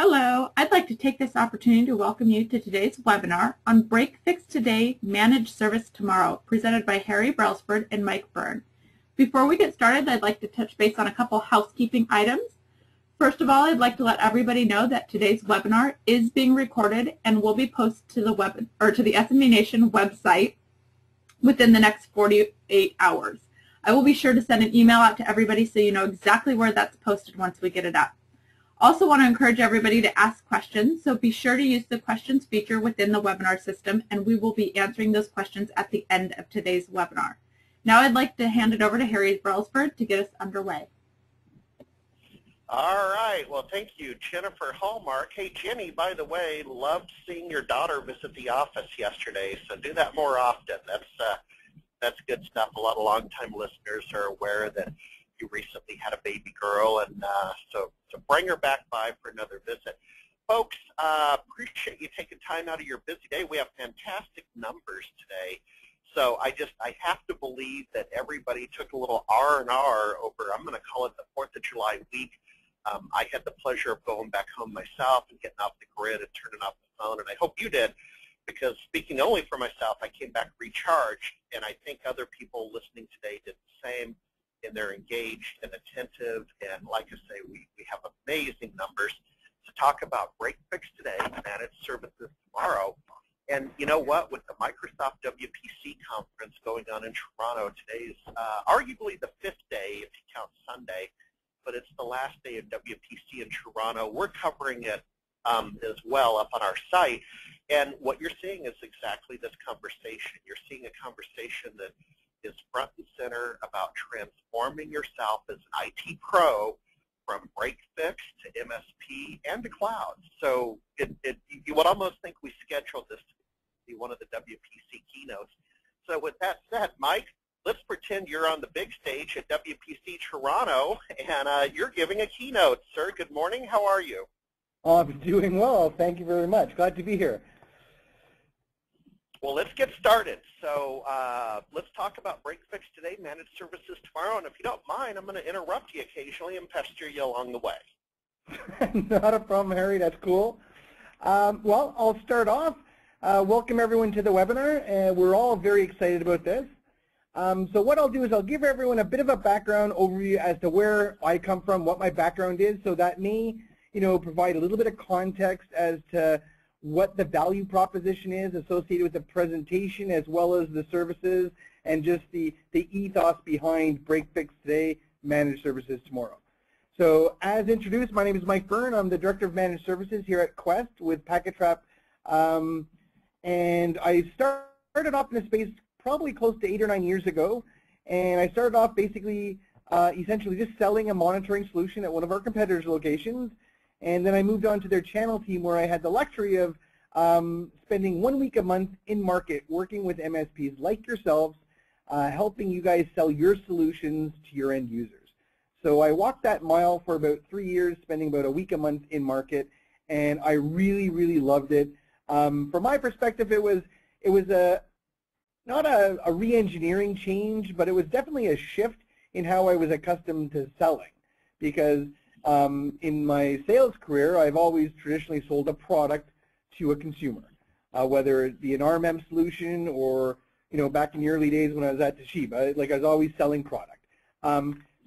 Hello, I'd like to take this opportunity to welcome you to today's webinar on Break Fix Today, Manage Service Tomorrow, presented by Harry Brelsford and Mike Byrne. Before we get started, I'd like to touch base on a couple housekeeping items. First of all, I'd like to let everybody know that today's webinar is being recorded and will be posted to the SMB Nation website within the next 48 hours. I will be sure to send an email out to everybody so you know exactly where that's posted once we get it up. Also want to encourage everybody to ask questions, so be sure to use the questions feature within the webinar system, and we will be answering those questions at the end of today's webinar. Now I'd like to hand it over to Harry Brelsford to get us underway. All right. Well, thank you, Jennifer Hallmark. Hey, Jenny, by the way, loved seeing your daughter visit the office yesterday, so do that more often. That's good stuff. A lot of longtime listeners are aware that you recently had a baby girl, and so bring her back by for another visit. Folks, appreciate you taking time out of your busy day. We have fantastic numbers today. So I have to believe that everybody took a little R&R over, I'm going to call it the 4th of July week. I had the pleasure of going back home myself and getting off the grid and turning off the phone, and I hope you did, because speaking only for myself, I came back recharged, and I think other people listening today did the same, and they're engaged and attentive, and like I say, we have amazing numbers to talk about Break Fix Today, Managed Services Tomorrow. And you know what, with the Microsoft WPC conference going on in Toronto, today's arguably the 5th day if you count Sunday, but it's the last day of WPC in Toronto. We're covering it as well up on our site, and what you're seeing is exactly this conversation. You're seeing a conversation that is front and center about transforming yourself as an IT pro from break fix to MSP and to cloud. So you would almost think we scheduled this to be one of the WPC keynotes. So with that said, Mike, let's pretend you're on the big stage at WPC Toronto, and you're giving a keynote. Sir, good morning. How are you? I'm doing well. Thank you very much. Glad to be here. Well, let's get started. So let's talk about Break Fix Today, Managed Services Tomorrow. And if you don't mind, I'm going to interrupt you occasionally and pester you along the way. Not a problem, Harry. That's cool. Well, I'll start off. Welcome everyone to the webinar, and we're all very excited about this. So what I'll do is I'll give everyone a bit of a background overview as to where I come from, what my background is, so that may, provide a little bit of context as to what the value proposition is associated with the presentation, as well as the services and just the ethos behind Break Fix Today, Managed Services Tomorrow. So as introduced, my name is Mike Byrne. I'm the Director of Managed Services here at Quest with PacketTrap. And I started off in this space probably close to 8 or 9 years ago. And I started off basically, essentially just selling a monitoring solution at one of our competitors' locations. And then I moved on to their channel team, where I had the luxury of spending 1 week a month in market working with MSPs like yourselves, helping you guys sell your solutions to your end users. So I walked that mile for about 3 years, spending about a week a month in market, and I really, really loved it. From my perspective, it was not a re-engineering change, but it was definitely a shift in how I was accustomed to selling, because in my sales career, I've always traditionally sold a product to a consumer, whether it be an RMM solution or, back in the early days when I was at Toshiba, I was always selling product.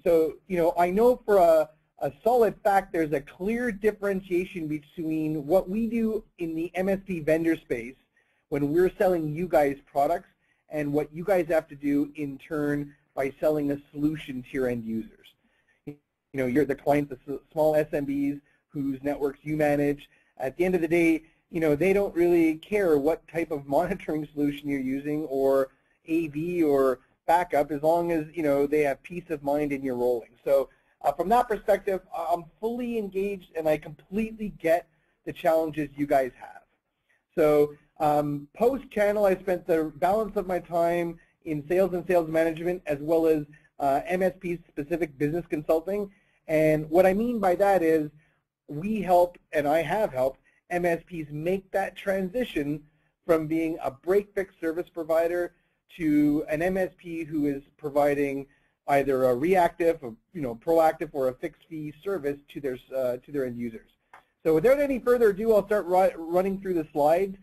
So, I know for a solid fact there's a clear differentiation between what we do in the MSP vendor space when we're selling you guys products and what you guys have to do in turn by selling a solution to your end users. You're the client, the small SMBs whose networks you manage. At the end of the day, they don't really care what type of monitoring solution you're using or AV or backup, as long as, they have peace of mind in your rolling. So from that perspective, I'm fully engaged, and I completely get the challenges you guys have. So post-channel, I spent the balance of my time in sales and sales management, as well as MSP-specific business consulting. And what I mean by that is we help, and I have helped, MSPs make that transition from being a break-fix service provider to an MSP who is providing either a reactive, or, proactive, or a fixed-fee service to their end users. So without any further ado, I'll start running through the slides.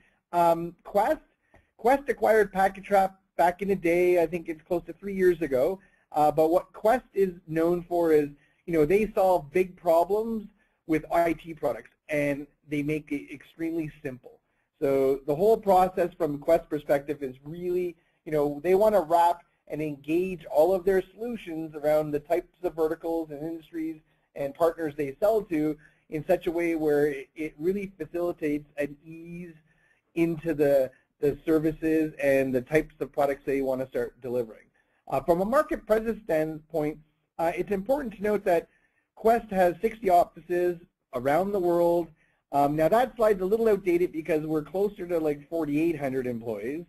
Quest acquired PacketTrap back in the day. I think it's close to 3 years ago. But what Quest is known for is, they solve big problems with IT products, and they make it extremely simple. So the whole process from Quest perspective is really, they want to wrap and engage all of their solutions around the types of verticals and industries and partners they sell to in such a way where it really facilitates an ease into the services and the types of products they want to start delivering. From a market presence standpoint, it's important to note that Quest has 60 offices around the world. Now that slide's a little outdated because we're closer to like 4,800 employees,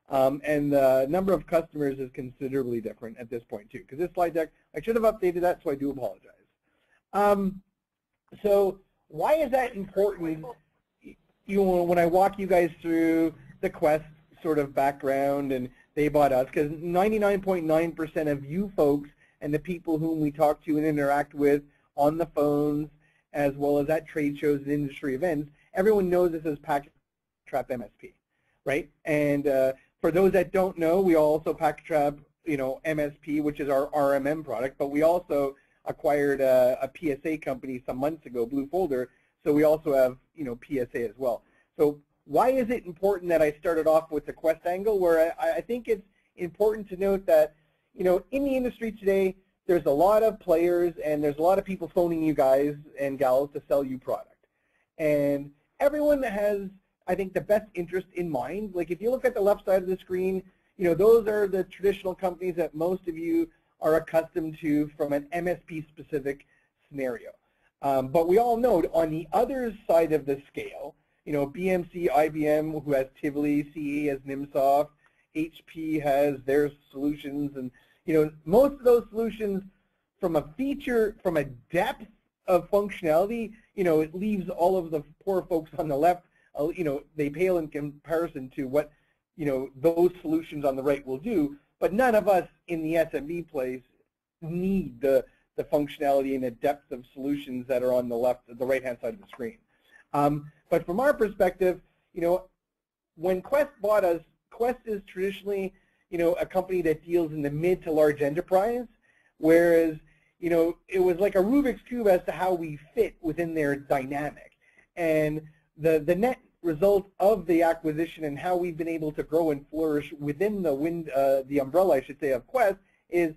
and the number of customers is considerably different at this point too. Because this slide deck, I should have updated that, so I do apologize. So why is that important? When I walk you guys through the Quest sort of background and they bought us, because 99.9% of you folks and the people whom we talk to and interact with on the phones, as well as at trade shows and industry events, everyone knows this as PacketTrap MSP, right? And for those that don't know, we also PacketTrap, MSP, which is our RMM product, but we also acquired a PSA company some months ago, Blue Folder, so we also have, PSA as well. So why is it important that I started off with the Quest angle, where I think it's important to note that, in the industry today, there's a lot of players and there's a lot of people phoning you guys and gals to sell you product. And everyone has, I think, the best interest in mind. Like if you look at the left side of the screen, those are the traditional companies that most of you are accustomed to from an MSP-specific scenario. But we all know on the other side of the scale, BMC, IBM, who has Tivoli, CE has Nimsoft, HP has their solutions, and most of those solutions from a depth of functionality, it leaves all of the poor folks on the left, they pale in comparison to what, those solutions on the right will do. But none of us in the SMB place need the functionality and the depth of solutions that are on the right-hand side of the screen. But from our perspective, when Quest bought us, Quest is traditionally, a company that deals in the mid to large enterprise, whereas, it was like a Rubik's Cube as to how we fit within their dynamic. And the net result of the acquisition and how we've been able to grow and flourish within the umbrella, I should say, of Quest is,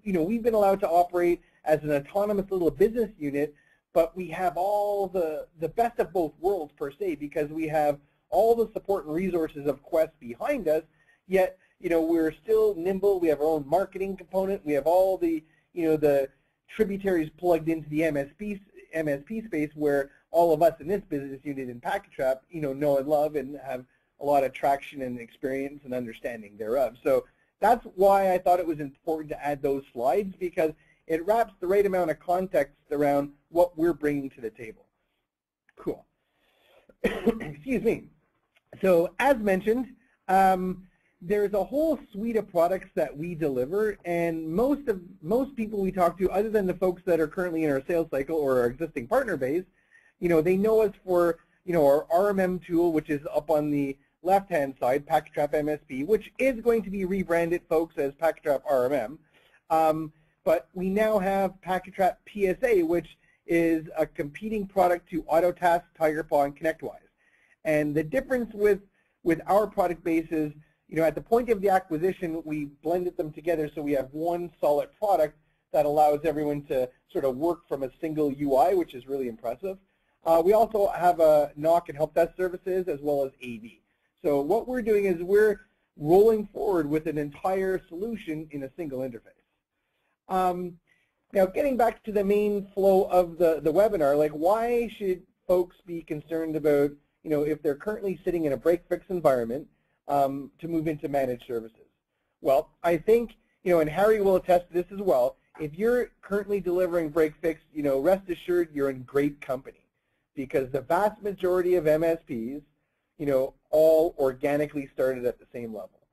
we've been allowed to operate as an autonomous little business unit, but we have all the best of both worlds per se, because we have all the support and resources of Quest behind us, yet, we're still nimble. We have our own marketing component. We have all the, the tributaries plugged into the MSP space, where all of us in this business unit in PacketTrap, know and love and have a lot of traction and experience and understanding thereof. So that's why I thought it was important to add those slides, because it wraps the right amount of context around what we're bringing to the table. Cool. Excuse me. So as mentioned, there's a whole suite of products that we deliver, and most people we talk to, other than the folks that are currently in our sales cycle or our existing partner base, they know us for, our RMM tool, which is up on the left-hand side, PacketTrap MSP, which is going to be rebranded, folks, as PacketTrap RMM. But we now have PacketTrap PSA, which is a competing product to Autotask, TigerPaw, and ConnectWise. And the difference with our product base is, at the point of the acquisition, we blended them together so we have one solid product that allows everyone to sort of work from a single UI, which is really impressive. We also have a NOC and help desk services as well as AV. So what we're doing is we're rolling forward with an entire solution in a single interface. Now, getting back to the main flow of the webinar, like why should folks be concerned about, if they're currently sitting in a break-fix environment, to move into managed services? Well, I think, and Harry will attest to this as well, if you're currently delivering break-fix, rest assured you're in great company, because the vast majority of MSPs, all organically started at the same level.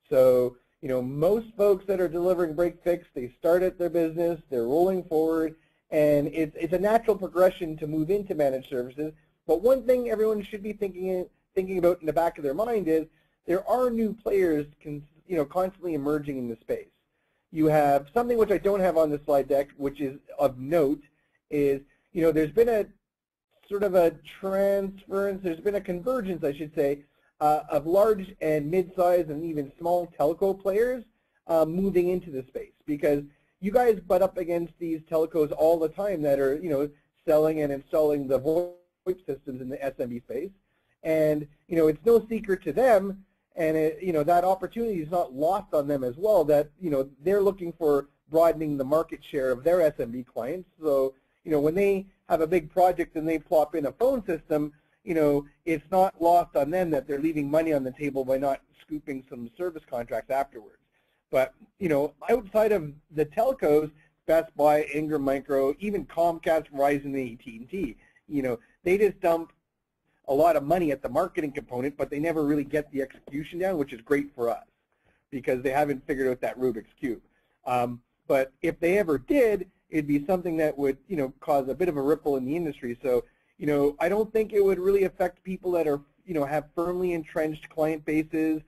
So, most folks that are delivering break-fix, they start at their business, they're rolling forward, and it's a natural progression to move into managed services, But one thing everyone should be thinking about in the back of their mind is there are new players constantly emerging in the space. You have something which I don't have on the slide deck, which is of note, is there's been a sort of a transference, there's been a convergence, I should say, of large and mid-sized and even small telco players moving into the space, because you guys butt up against these telcos all the time that are selling and installing the VoIP systems in the SMB space, and it's no secret to them, and that opportunity is not lost on them as well, that they're looking for broadening the market share of their SMB clients. So when they have a big project and they plop in a phone system, it's not lost on them that they're leaving money on the table by not scooping some service contracts afterwards. But outside of the telcos, Best Buy, Ingram Micro, even Comcast, Verizon, and AT&T, they just dump a lot of money at the marketing component, but they never really get the execution down, which is great for us because they haven't figured out that Rubik's Cube. But if they ever did, it'd be something that would cause a bit of a ripple in the industry. So I don't think it would really affect people that are have firmly entrenched client bases,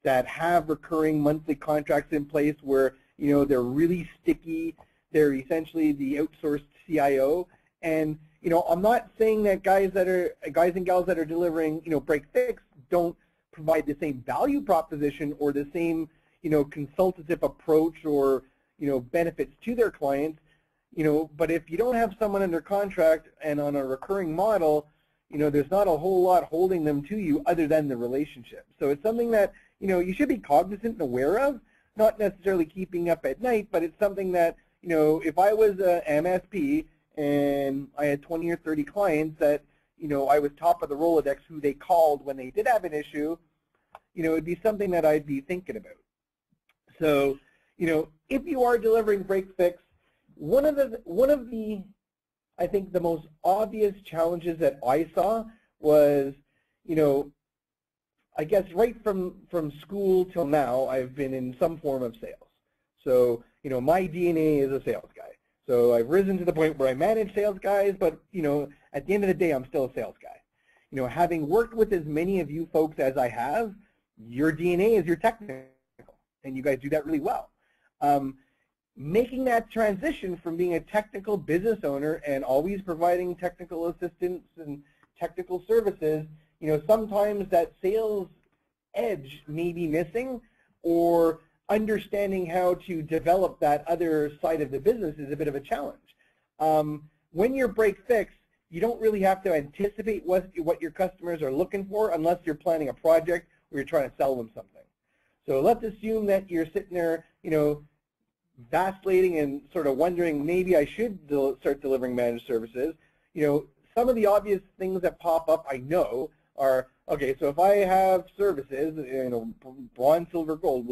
that have recurring monthly contracts in place where they're really sticky. They're essentially the outsourced CIO. And I'm not saying that guys and gals that are delivering break fix don't provide the same value proposition or the same consultative approach or benefits to their clients. But if you don't have someone under contract and on a recurring model, there's not a whole lot holding them to you other than the relationship. So it's something that you should be cognizant and aware of, not necessarily keeping up at night, but it's something that if I was a MSP and I had 20 or 30 clients that I was top of the Rolodex who they called when they did have an issue, it'd be something that I'd be thinking about. So if you are delivering break fix, one of the I think the most obvious challenges that I saw was I guess right from school till now, I've been in some form of sales. So my DNA is a sales guy. So I've risen to the point where I manage sales guys, but at the end of the day, I'm still a sales guy. Having worked with as many of you folks as I have, your DNA is your technical, and you guys do that really well. Making that transition from being a technical business owner and always providing technical assistance and technical services, sometimes that sales edge may be missing, or understanding how to develop that other side of the business is a bit of a challenge. When you're break fix, you don't really have to anticipate what your customers are looking for unless you're planning a project or you're trying to sell them something. So let's assume that you're sitting there, vacillating and sort of wondering, maybe I should start delivering managed services. Some of the obvious things that pop up, I know, are, okay, so if I have services, bronze, silver, gold,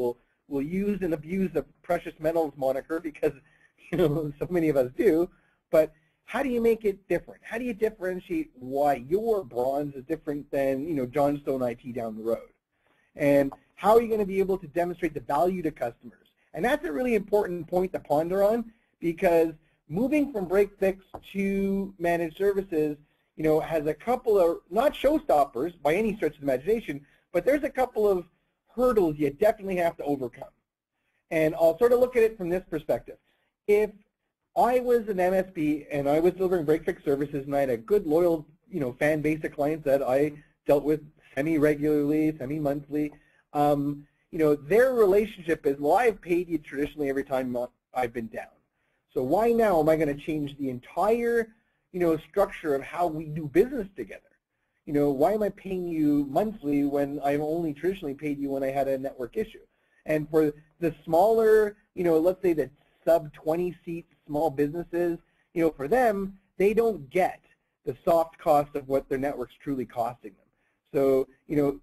we'll use and abuse the precious metals moniker because, so many of us do, but how do you make it different? How do you differentiate why your bronze is different than, Johnstone IT down the road? And how are you going to be able to demonstrate the value to customers? And that's a really important point to ponder on, because moving from break fix to managed services, has a couple of, not showstoppers by any stretch of the imagination, but there's a couple of hurdles you definitely have to overcome. And I'll sort of look at it from this perspective. If I was an MSP and I was delivering break fix services and I had a good loyal, fan base of clients that I dealt with semi-regularly, semi-monthly, their relationship is, well, I've paid you traditionally every time I've been down. So why now am I going to change the entire, structure of how we do business together? Why am I paying you monthly when I've only traditionally paid you when I had a network issue? And for the smaller, let's say the sub 20 seat small businesses, for them, they don't get the soft cost of what their network's truly costing them. So,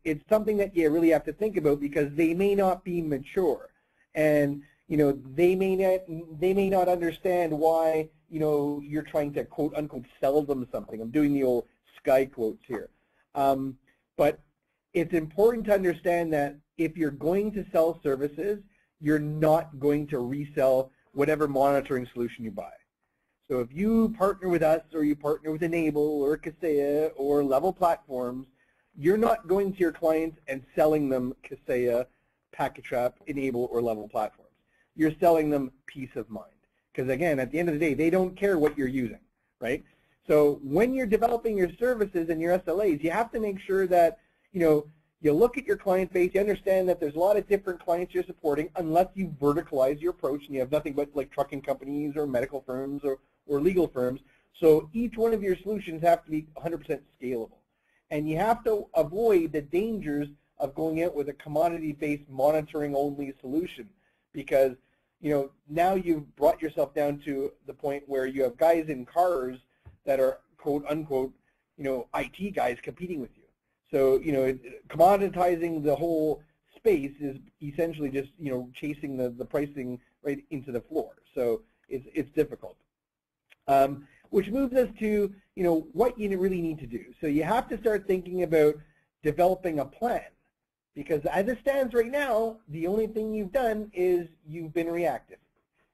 it's something that you really have to think about, because they may not be mature, and, they may not understand why, you're trying to quote unquote sell them something. I'm doing the old Sky quotes here. But it's important to understand that if you're going to sell services, you're not going to resell whatever monitoring solution you buy. So if you partner with us or you partner with Enable or Kaseya or Level Platforms, you're not going to your clients and selling them Kaseya, PacketTrap, Enable, or Level Platforms. You're selling them peace of mind. Because again, at the end of the day, they don't care what you're using, right? So when you're developing your services and your SLAs, you have to make sure that, you look at your client base, you understand that there's a lot of different clients you're supporting, unless you verticalize your approach and you have nothing but like trucking companies or medical firms or legal firms. So each one of your solutions have to be 100% scalable. And you have to avoid the dangers of going out with a commodity-based monitoring-only solution, because now you've brought yourself down to the point where you have guys in cars that are quote-unquote, IT guys competing with you. So, commoditizing the whole space is essentially just, chasing the pricing right into the floor. So it's difficult. Which moves us to, what you really need to do. So you have to start thinking about developing a plan, because as it stands right now, the only thing you've done is you've been reactive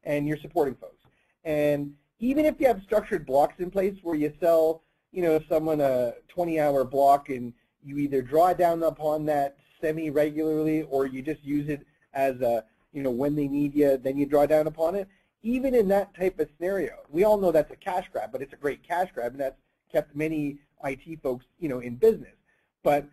and you're supporting folks. And even if you have structured blocks in place where you sell, someone a 20-hour block and you either draw down upon that semi-regularly or you just use it as a, when they need you, then you draw down upon it. Even in that type of scenario, we all know that's a cash grab, but it's a great cash grab, and that's kept many IT folks, in business. But,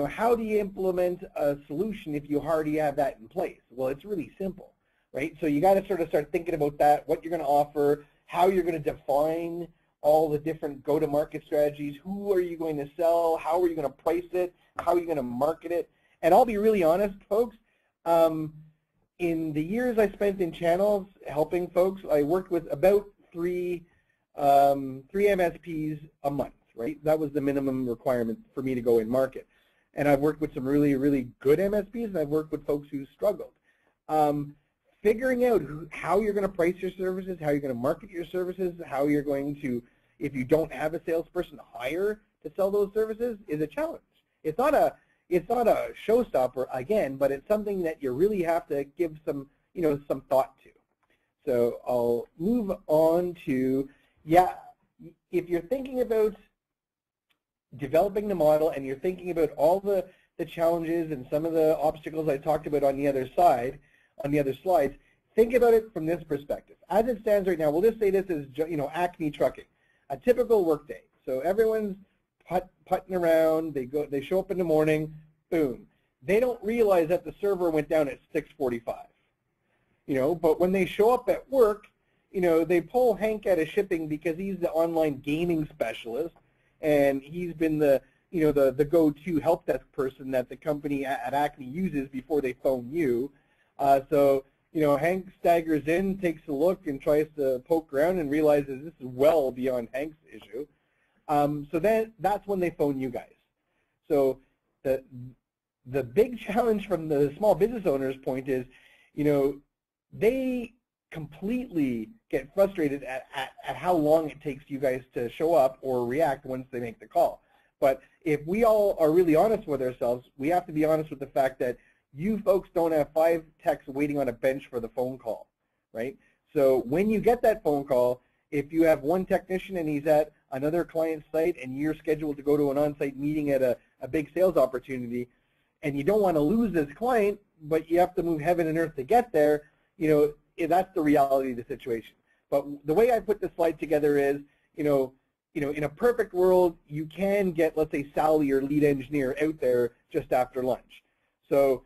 how do you implement a solution if you already have that in place? Well, it's really simple, right? So you got to sort of start thinking about that, what you're going to offer, how you're going to define all the different go-to-market strategies, who are you going to sell, how are you going to price it, how are you going to market it. And I'll be really honest, folks, in the years I spent in channels helping folks, I worked with about three MSPs a month, right? That was the minimum requirement for me to go in market. And I've worked with some really, really good MSPs, and I've worked with folks who struggled. Figuring out how you're going to price your services, how you're going to market your services, how you're going to, if you don't have a salesperson, hire to sell those services is a challenge. It's not a showstopper again, but it's something that you really have to give some, some thought to. So I'll move on to, if you're thinking about developing the model and you're thinking about all the challenges and some of the obstacles I talked about on the other side, on the other slides, think about it from this perspective. As it stands right now, we'll just say this is, Acme Trucking, a typical workday. So everyone's putting around, they show up in the morning, boom. They don't realize that the server went down at 6:45. But when they show up at work, they pull Hank out of shipping because he's the online gaming specialist, and he's been the go-to help desk person that the company at Acme uses before they phone you. So Hank staggers in, takes a look, and tries to poke around and realizes this is well beyond Hank's issue. So then that's when they phone you guys. So the big challenge from the small business owner's point is, they completely get frustrated at how long it takes you guys to show up or react once they make the call. But if we all are really honest with ourselves, we have to be honest with the fact that you folks don't have 5 techs waiting on a bench for the phone call, right? So when you get that phone call, if you have one technician and he's at another client site and you're scheduled to go to an on-site meeting at a big sales opportunity, and you don't want to lose this client, but you have to move heaven and earth to get there, that's the reality of the situation. But the way I put this slide together is, in a perfect world, you can get, let's say, Sally, your lead engineer, out there just after lunch. So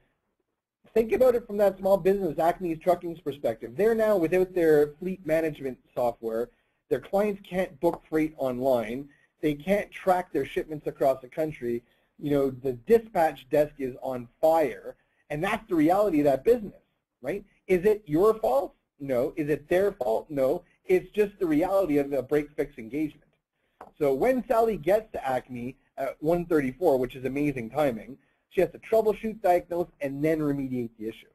think about it from that small business, Acme's Trucking's perspective. They're now without their fleet management software. Their clients can't book freight online. They can't track their shipments across the country. The dispatch desk is on fire, and that's the reality of that business, right? Is it your fault? No. Is it their fault? No. It's just the reality of the break-fix engagement. So when Sally gets to Acme at 1:34, which is amazing timing, she has to troubleshoot, diagnose, and then remediate the issue,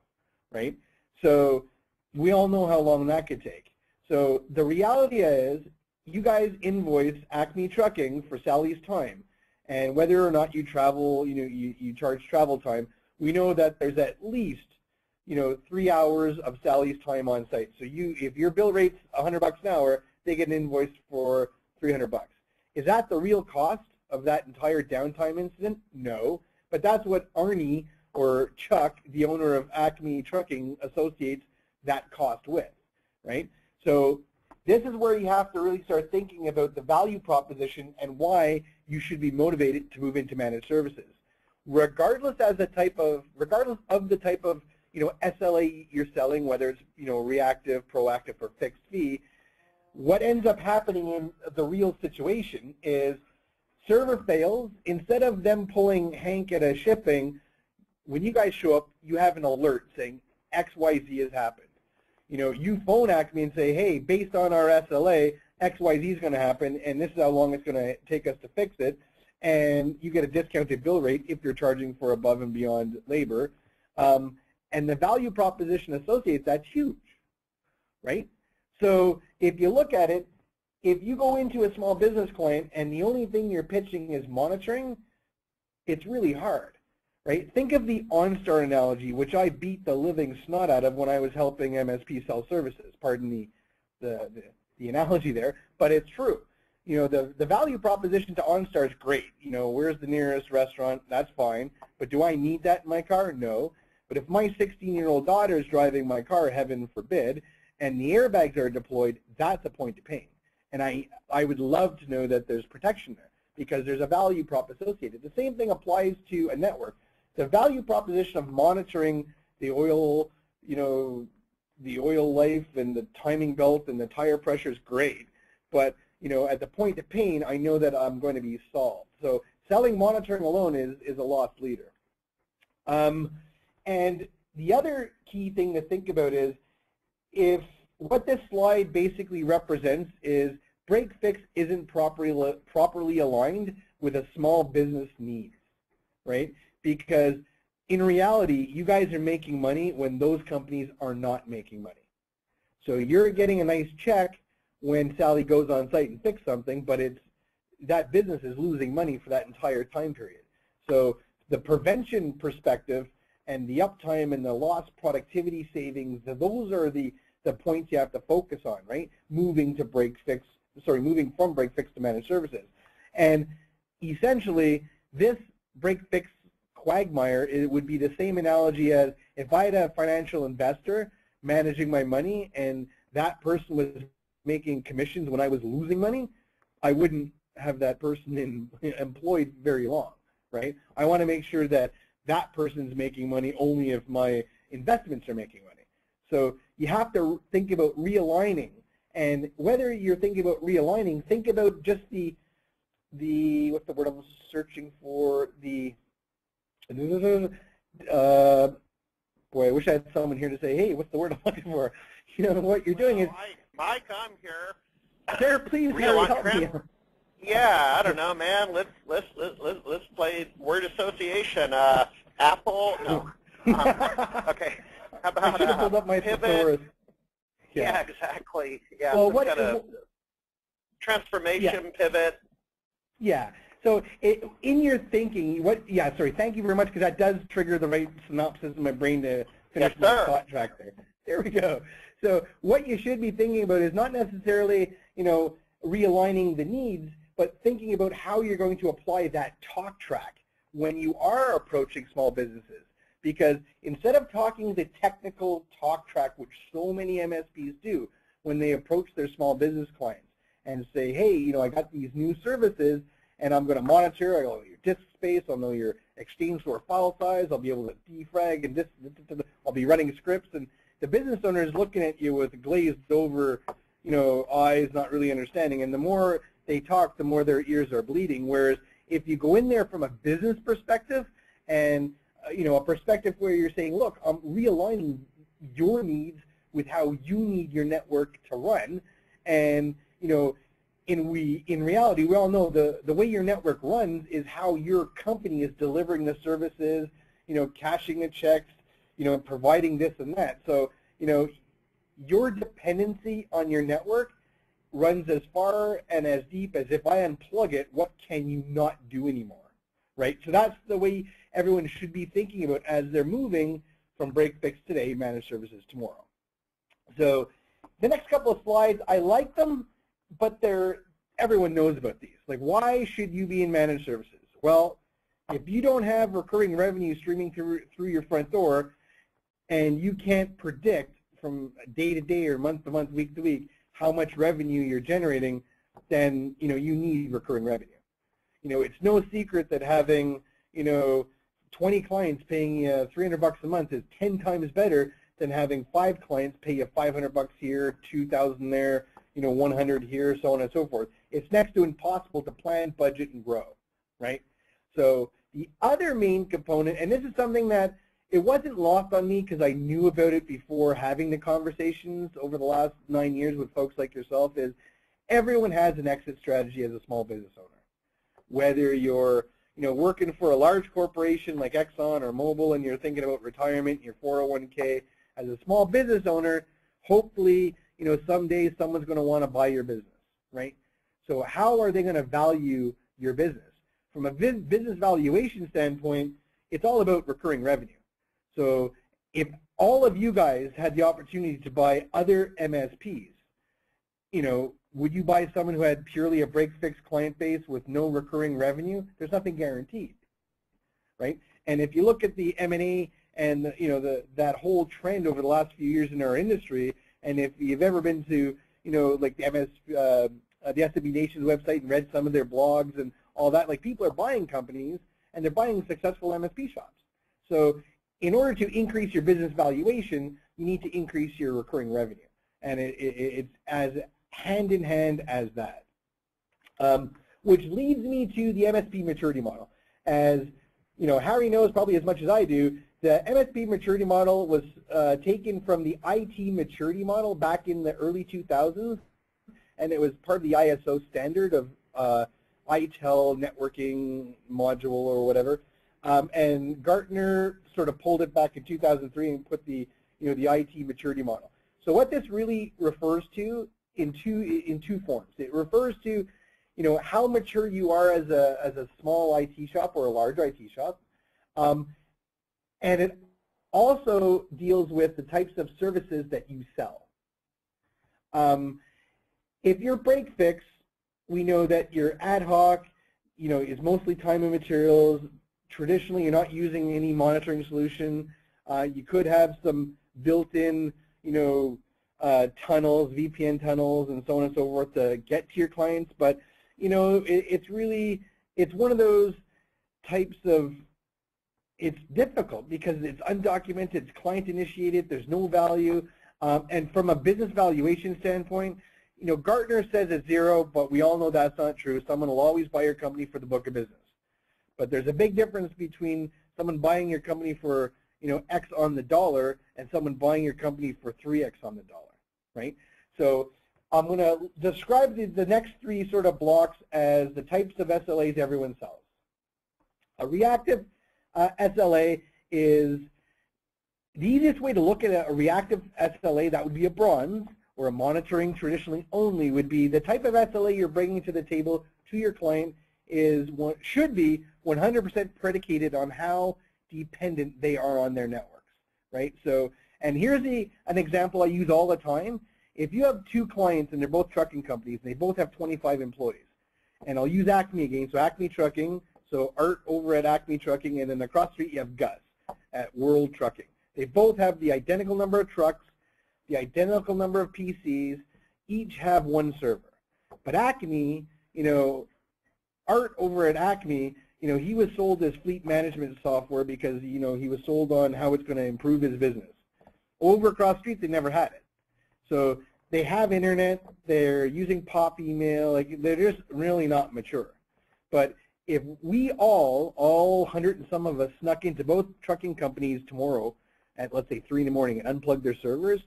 right? So we all know how long that could take. So the reality is you guys invoice Acme Trucking for Sally's time. And whether or not you travel, you charge travel time, we know that there's at least, 3 hours of Sally's time on site. So if your bill rate's $100 an hour, they get an invoice for $300. Is that the real cost of that entire downtime incident? No, but that's what Arnie or Chuck, the owner of Acme Trucking, associates that cost with, right? So this is where you have to really start thinking about the value proposition and why you should be motivated to move into managed services. Regardless of the type of SLA you're selling, whether it's reactive, proactive, or fixed fee, what ends up happening in the real situation is server fails. Instead of them pulling Hank at a shipping, when you guys show up, you have an alert saying XYZ has happened. You phone Acme and say, hey, based on our SLA, XYZ is going to happen, and this is how long it's going to take us to fix it, and you get a discounted bill rate if you're charging for above and beyond labor. And the value proposition associated, that's huge, right? So if you look at it, if you go into a small business client and the only thing you're pitching is monitoring, it's really hard. Right? Think of the OnStar analogy, which I beat the living snot out of when I was helping MSP sell services. Pardon the analogy there, but it's true. The value proposition to OnStar is great. Where's the nearest restaurant? That's fine. But do I need that in my car? No. But if my 16-year-old daughter is driving my car, heaven forbid, and the airbags are deployed, that's a point of pain. And I would love to know that there's protection there because there's a value prop associated. The same thing applies to a network. The value proposition of monitoring the oil, the oil life and the timing belt and the tire pressure is great. But, at the point of pain, I know that I'm going to be solved. So selling monitoring alone is a lost leader. And the other key thing to think about is if what this slide basically represents is break fix isn't properly aligned with a small business needs, right? Because in reality, you guys are making money when those companies are not making money. So you're getting a nice check when Sally goes on site and fixes something, but that business is losing money for that entire time period. So the prevention perspective and the uptime and the lost productivity savings, those are the points you have to focus on, right? Moving from break fix to managed services. And essentially, this break fix quagmire, it would be the same analogy as if I had a financial investor managing my money and that person was making commissions when I was losing money, I wouldn't have that person employed very long, right? I want to make sure that that person's making money only if my investments are making money. So you have to think about realigning. And whether you're thinking about realigning, think about just the what's the word I'm searching for, boy, I wish I had someone here to say, hey, what's the word I'm looking for? What you're doing is... Mike, I'm here. Sir, please help me. Yeah, I don't know, man. Let's play word association. Apple, no. Okay. How about I should have pulled up my pivot? thesaurus. Yeah, exactly. Yeah, well, what kind of transformation, pivot. Yeah. So in your thinking, thank you very much, because that does trigger the right synopsis in my brain to finish my thought track there. There we go. So what you should be thinking about is not necessarily, realigning the needs, but thinking about how you're going to apply that talk track when you are approaching small businesses. Because instead of talking the technical talk track, which so many MSPs do when they approach their small business clients and say, hey, I got these new services, and I'm going to monitor, I'll know your disk space, I'll know your Exchange store file size, I'll be able to defrag, and I'll be running scripts, and the business owner is looking at you with glazed over, eyes, not really understanding, and the more they talk, the more their ears are bleeding. Whereas if you go in there from a business perspective and, a perspective where you're saying, look, I'm realigning your needs with how you need your network to run, and, in reality, we all know the way your network runs is how your company is delivering the services, cashing the checks, providing this and that. So, your dependency on your network runs as far and as deep as if I unplug it, what can you not do anymore, right? So that's the way everyone should be thinking about as they're moving from break fix today, managed services tomorrow. So the next couple of slides, I like them but everyone knows about these. Like, why should you be in managed services? Well, if you don't have recurring revenue streaming through your front door, and you can't predict from day to day or month to month, week to week, how much revenue you're generating, then you need recurring revenue. It's no secret that having 20 clients paying you $300 a month is 10 times better than having 5 clients pay you $500 here, 2,000 there, 100 here, so on and so forth. It's next to impossible to plan, budget, and grow, right? So the other main component, and this is something that it wasn't lost on me because I knew about it before having the conversations over the last 9 years with folks like yourself, is everyone has an exit strategy as a small business owner. Whether you're working for a large corporation like Exxon or Mobil and you're thinking about retirement, your 401k, as a small business owner, hopefully, someday someone's going to want to buy your business, right? So how are they going to value your business? From a business valuation standpoint, it's all about recurring revenue. So if all of you guys had the opportunity to buy other MSPs, would you buy someone who had purely a break-fix client base with no recurring revenue? There's nothing guaranteed, right? And if you look at the M&A and that whole trend over the last few years in our industry, and if you've ever been to like the SMB Nation's website and read some of their blogs and all that, like, people are buying companies and they're buying successful MSP shops. So in order to increase your business valuation, you need to increase your recurring revenue, and it's as hand in hand as that. Which leads me to the MSP maturity model. As Harry knows probably as much as I do, the MSP maturity model was taken from the IT maturity model back in the early 2000s, and it was part of the ISO standard of ITEL networking module or whatever. And Gartner sort of pulled it back in 2003 and put the the IT maturity model. So what this really refers to in two forms. It refers to how mature you are as a small IT shop or a large IT shop, and it also deals with the types of services that you sell. If you're break fix, we know that your ad hoc is mostly time and materials. Traditionally, you're not using any monitoring solution. You could have some built-in tunnels, VPN tunnels, and so on and so forth to get to your clients, but it's one of those types of, it's difficult because it's undocumented, it's client initiated, there's no value, and from a business valuation standpoint, Gartner says it's 0, but we all know that's not true. Someone will always buy your company for the book of business, but there's a big difference between someone buying your company for X on the dollar and someone buying your company for 3X on the dollar, right? So I'm going to describe the next 3 sort of blocks as the types of SLAs everyone sells. A reactive SLA is the easiest way to look at a reactive SLA. That would be a bronze, or a monitoring traditionally only would be the type of SLA you're bringing to the table to your client is what should be 100% predicated on how dependent they are on their networks, right? So, and here's an example I use all the time. If you have 2 clients and they're both trucking companies and they both have 25 employees, and I'll use Acme again, so Acme Trucking, so Art over at Acme Trucking, and then across the street you have Gus at World Trucking. They both have the identical number of trucks, the identical number of PCs, each have 1 server. But Acme, Art over at Acme, he was sold this fleet management software because, he was sold on how it's going to improve his business. Over across the street, they never had it. So they have internet, they're using pop email, like they're just really not mature. But if we all 100 and some of us snuck into both trucking companies tomorrow at, let's say, 3 in the morning and unplugged their servers,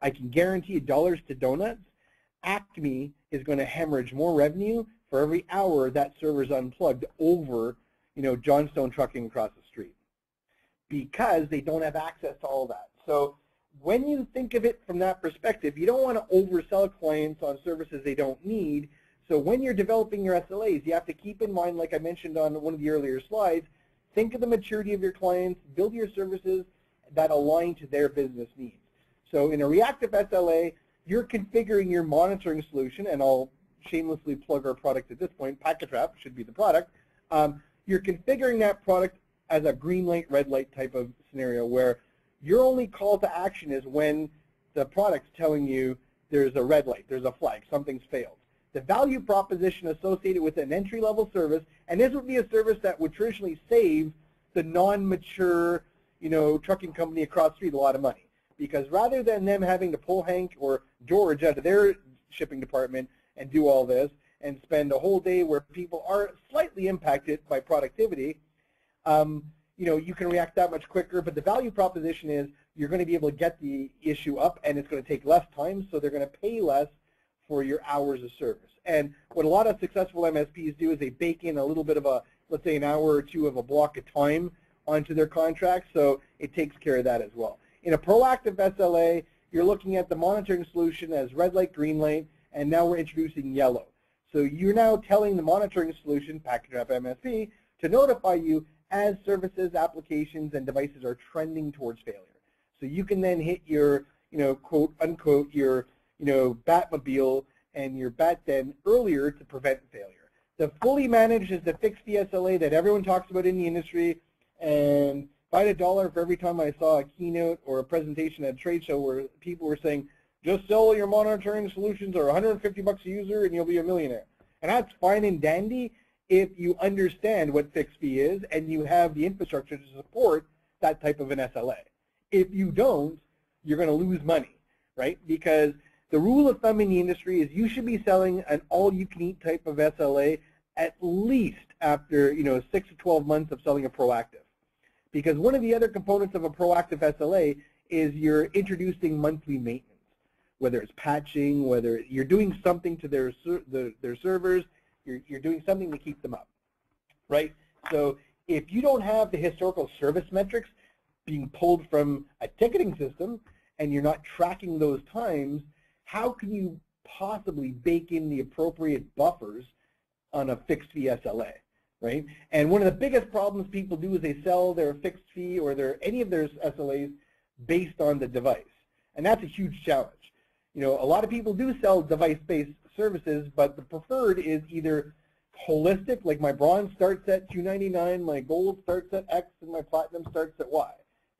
I can guarantee you dollars to donuts, Acme is going to hemorrhage more revenue for every hour that server's unplugged over, Johnstone Trucking across the street, because they don't have access to all that. So when you think of it from that perspective, you don't want to oversell clients on services they don't need. So when you're developing your SLAs, you have to keep in mind, like I mentioned on one of the earlier slides, think of the maturity of your clients, build your services that align to their business needs. So in a reactive SLA, you're configuring your monitoring solution, and I'll shamelessly plug our product at this point, Pack-A-Trap should be the product, you're configuring that product as a green light, red light type of scenario where your only call to action is when the product's telling you there's a red light, there's a flag, something's failed. The value proposition associated with an entry-level service, and this would be a service that would traditionally save the non-mature, trucking company across the street a lot of money. Because rather than them having to pull Hank or George out of their shipping department and do all this and spend a whole day where people are slightly impacted by productivity, you can react that much quicker. But the value proposition is you're going to be able to get the issue up, and it's going to take less time, so they're going to pay less for your hours of service. And what a lot of successful MSPs do is they bake in a little bit of a, let's say, an hour or two of a block of time onto their contract, so it takes care of that as well. In a proactive SLA, you're looking at the monitoring solution as red light, green light, and now we're introducing yellow. So you're now telling the monitoring solution, Pack-A-Trap MSP, to notify you as services, applications, and devices are trending towards failure. So you can then hit your, quote unquote, your, Batmobile and your bat den earlier to prevent failure. The fully managed is the fixed fee SLA that everyone talks about in the industry, and if I had $1 for every time I saw a keynote or a presentation at a trade show where people were saying, just sell your monitoring solutions or $150 a user and you'll be a millionaire. And that's fine and dandy if you understand what fixed fee is and you have the infrastructure to support that type of an SLA. If you don't, you're going to lose money, right? Because the rule of thumb in the industry is you should be selling an all-you-can-eat type of SLA at least after 6 to 12 months of selling a proactive. Because one of the other components of a proactive SLA is you're introducing monthly maintenance, whether it's patching, whether you're doing something to their servers, you're doing something to keep them up, right? So if you don't have the historical service metrics being pulled from a ticketing system and you're not tracking those times, how can you possibly bake in the appropriate buffers on a fixed fee SLA, right? And one of the biggest problems people do is they sell their fixed fee or any of their SLAs based on the device. And that's a huge challenge. A lot of people do sell device-based services, but the preferred is either holistic, like my bronze starts at $299, my gold starts at X, and my platinum starts at Y.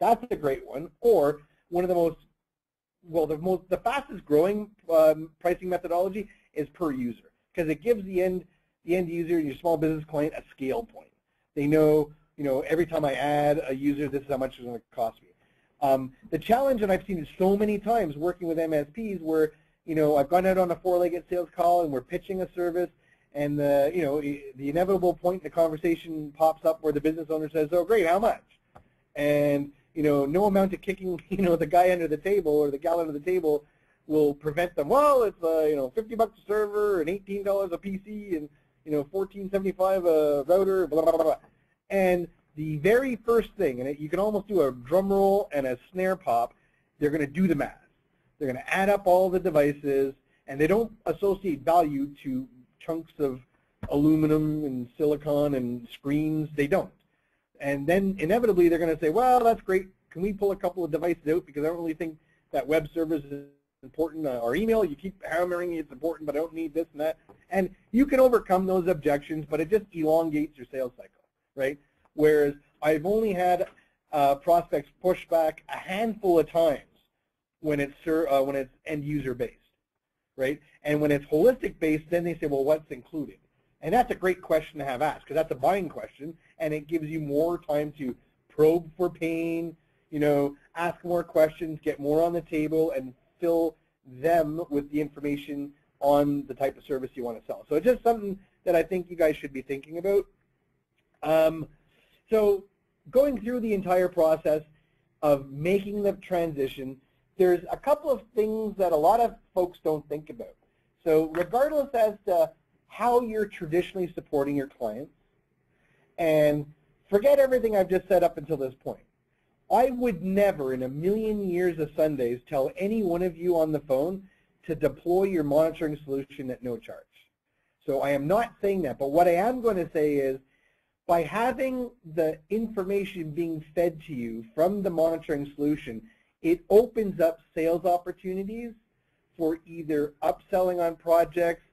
That's a great one. Or one of the fastest growing pricing methodology is per user, because it gives the end user, your small business client, a scale point. They know, every time I add a user, this is how much it's going to cost me. The challenge, and I've seen it so many times working with MSPs where, I've gone out on a four-legged sales call and we're pitching a service, and the inevitable point in the conversation pops up where the business owner says, "Oh, great, how much?" And no amount of kicking, the guy under the table or the gal under the table will prevent them. Well, it's $50 a server and $18 a PC and $14.75 a router, blah blah blah. And the very first thing, and you can almost do a drum roll and a snare pop, they're going to do the math. They're going to add up all the devices, and they don't associate value to chunks of aluminum and silicon and screens. They don't. And then inevitably they're going to say, well, that's great. Can we pull a couple of devices out because I don't really think that web service is important. Or email, you keep hammering it's important, but I don't need this and that. And you can overcome those objections, but it just elongates your sales cycle, right? Whereas I've only had prospects push back a handful of times when it's end user based, right? And when it's holistic based, then they say, well, what's included? And that's a great question to have asked, because that's a buying question, and it gives you more time to probe for pain, ask more questions, get more on the table, and fill them with the information on the type of service you want to sell. So it's just something that I think you guys should be thinking about. So going through the entire process of making the transition, there's a couple of things that a lot of folks don't think about. So regardless as to how you're traditionally supporting your clients, and forget everything I've just said up until this point, I would never in a million years of Sundays tell any one of you on the phone to deploy your monitoring solution at no charge. So I am not saying that, but what I am going to say is, by having the information being fed to you from the monitoring solution, it opens up sales opportunities for either upselling on projects,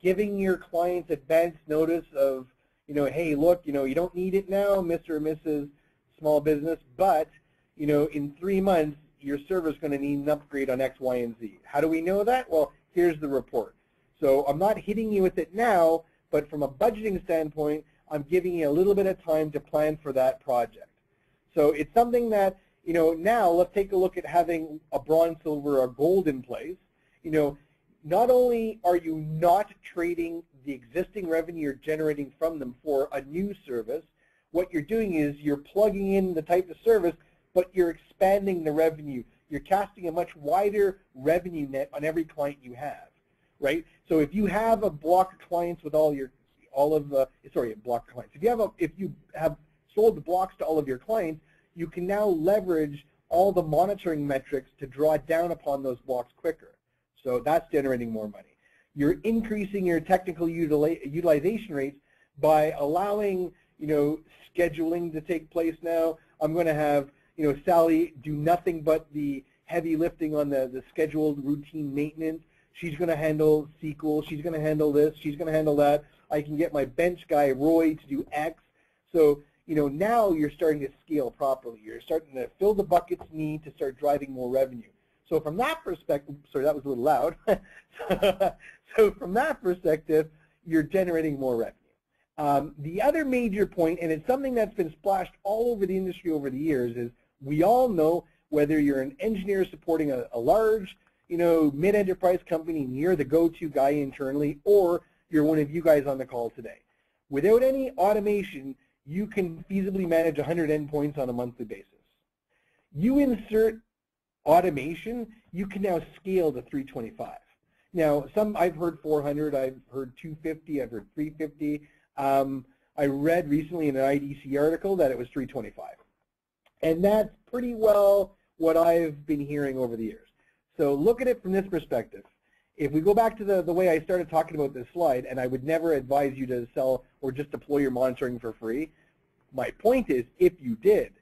giving your clients advance notice of, hey, look, you don't need it now, Mr. or Mrs. Small Business, but, in 3 months, your server is going to need an upgrade on X, Y, and Z. How do we know that? Well, here's the report. So I'm not hitting you with it now, but from a budgeting standpoint, I'm giving you a little bit of time to plan for that project. So it's something that, now let's take a look at having a bronze, silver, or gold in place. Not only are you not trading the existing revenue you're generating from them for a new service, what you're doing is you're plugging in the type of service, but you're expanding the revenue. You're casting a much wider revenue net on every client you have, right? So if you have a block of clients with if you have sold the blocks to all of your clients, you can now leverage all the monitoring metrics to draw down upon those blocks quicker. So that's generating more money. You're increasing your technical utilization rates by allowing, scheduling to take place now. I'm going to have, Sally do nothing but the heavy lifting on the scheduled routine maintenance. She's going to handle SQL. She's going to handle this. She's going to handle that. I can get my bench guy, Roy, to do X. So, now you're starting to scale properly. You're starting to fill the buckets need to start driving more revenue. So from that perspective, sorry, that was a little loud. So from that perspective, you're generating more revenue. The other major point, and it's something that's been splashed all over the industry over the years, is we all know whether you're an engineer supporting a large, mid-enterprise company and you're the go-to guy internally, or you're one of you guys on the call today. Without any automation, you can feasibly manage 100 endpoints on a monthly basis. You insert automation, you can now scale to 325. Now, I've heard 400, I've heard 250, I've heard 350. I read recently in an IDC article that it was 325. And that's pretty well what I've been hearing over the years. So look at it from this perspective. If we go back to the way I started talking about this slide, and I would never advise you to sell or just deploy your monitoring for free, my point is, if you did,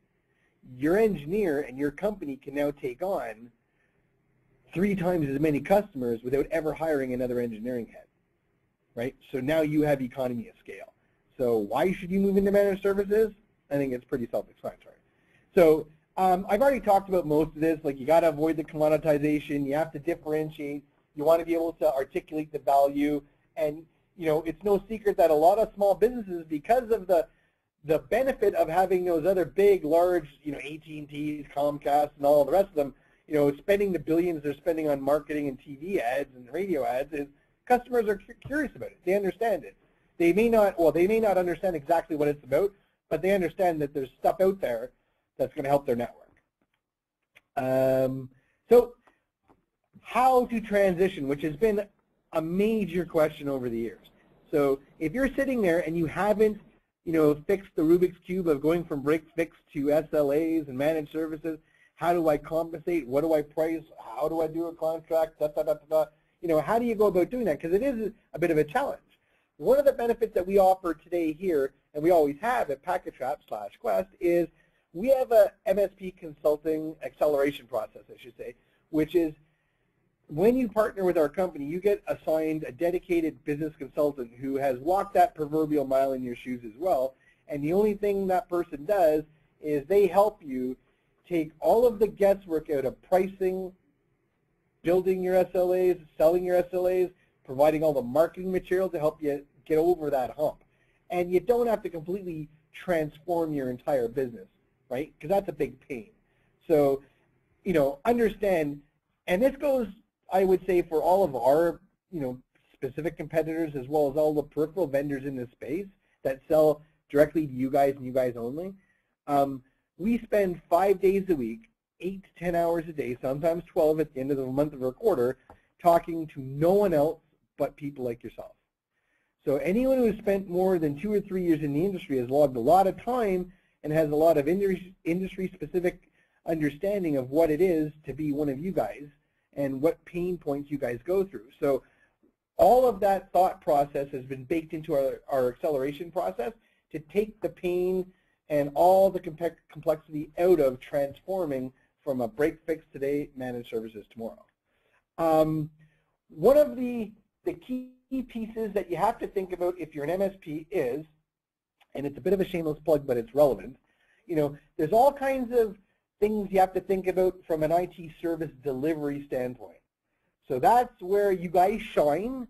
your engineer and your company can now take on 3 times as many customers without ever hiring another engineering head, right? So now you have economy of scale. So why should you move into managed services? I think it's pretty self-explanatory. So I've already talked about most of this, like you got to avoid the commoditization, you have to differentiate, you want to be able to articulate the value, and it's no secret that a lot of small businesses, because of the benefit of having those other big, large, AT&Ts, Comcast, and all the rest of them, spending the billions they're spending on marketing and TV ads and radio ads, is customers are curious about it. They understand it. They may not understand exactly what it's about, but they understand that there's stuff out there that's going to help their network. So how to transition, which has been a major question over the years. So if you're sitting there and you haven't fix the Rubik's Cube of going from break-fix to SLAs and managed services. How do I compensate? What do I price? How do I do a contract? How do you go about doing that? Because it is a bit of a challenge. One of the benefits that we offer today here, and we always have at PacketTrap/Quest, is we have a MSP consulting acceleration process, I should say, which is when you partner with our company, you get assigned a dedicated business consultant who has walked that proverbial mile in your shoes as well. And the only thing that person does is they help you take all of the guesswork out of pricing, building your SLAs, selling your SLAs, providing all the marketing material to help you get over that hump. And you don't have to completely transform your entire business, right? Because that's a big pain. So, understand, and this goes, I would say, for all of our, specific competitors as well as all the peripheral vendors in this space that sell directly to you guys and you guys only. We spend 5 days a week, 8 to 10 hours a day, sometimes 12 at the end of the month of our quarter, talking to no one else but people like yourself. So anyone who has spent more than 2 or 3 years in the industry has logged a lot of time and has a lot of industry-specific understanding of what it is to be one of you guys and what pain points you guys go through. So all of that thought process has been baked into our acceleration process to take the pain and all the complexity out of transforming from a break-fix today, managed services tomorrow. One of the key pieces that you have to think about if you're an MSP is, and it's a bit of a shameless plug, but it's relevant, there's all kinds of things you have to think about from an IT service delivery standpoint. So that's where you guys shine,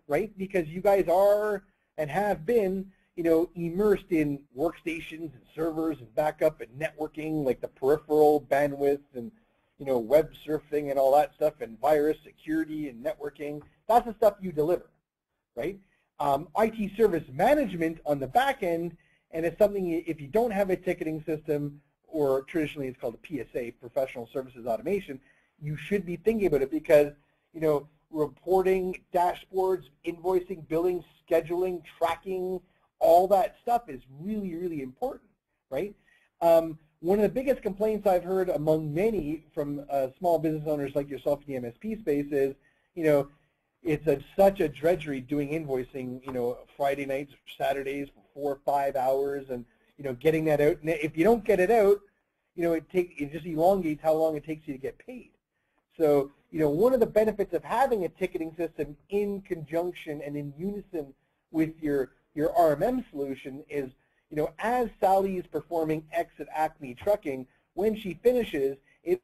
right? Because you guys are and have been, immersed in workstations and servers and backup and networking, like the peripheral bandwidth and, web surfing and all that stuff, and virus security and networking. That's the stuff you deliver, right? IT service management on the back end, and it's something, if you don't have a ticketing system, or traditionally it's called a PSA, Professional Services Automation, you should be thinking about it because, reporting, dashboards, invoicing, billing, scheduling, tracking, all that stuff is really, really important, right? One of the biggest complaints I've heard among many from small business owners like yourself in the MSP space is, it's such a drudgery doing invoicing, Friday nights, Saturdays for 4 or 5 hours, and getting that out. And if you don't get it out, it just elongates how long it takes you to get paid. So, one of the benefits of having a ticketing system in conjunction and in unison with your RMM solution is, as Sally is performing X at Acme Trucking, when she finishes, it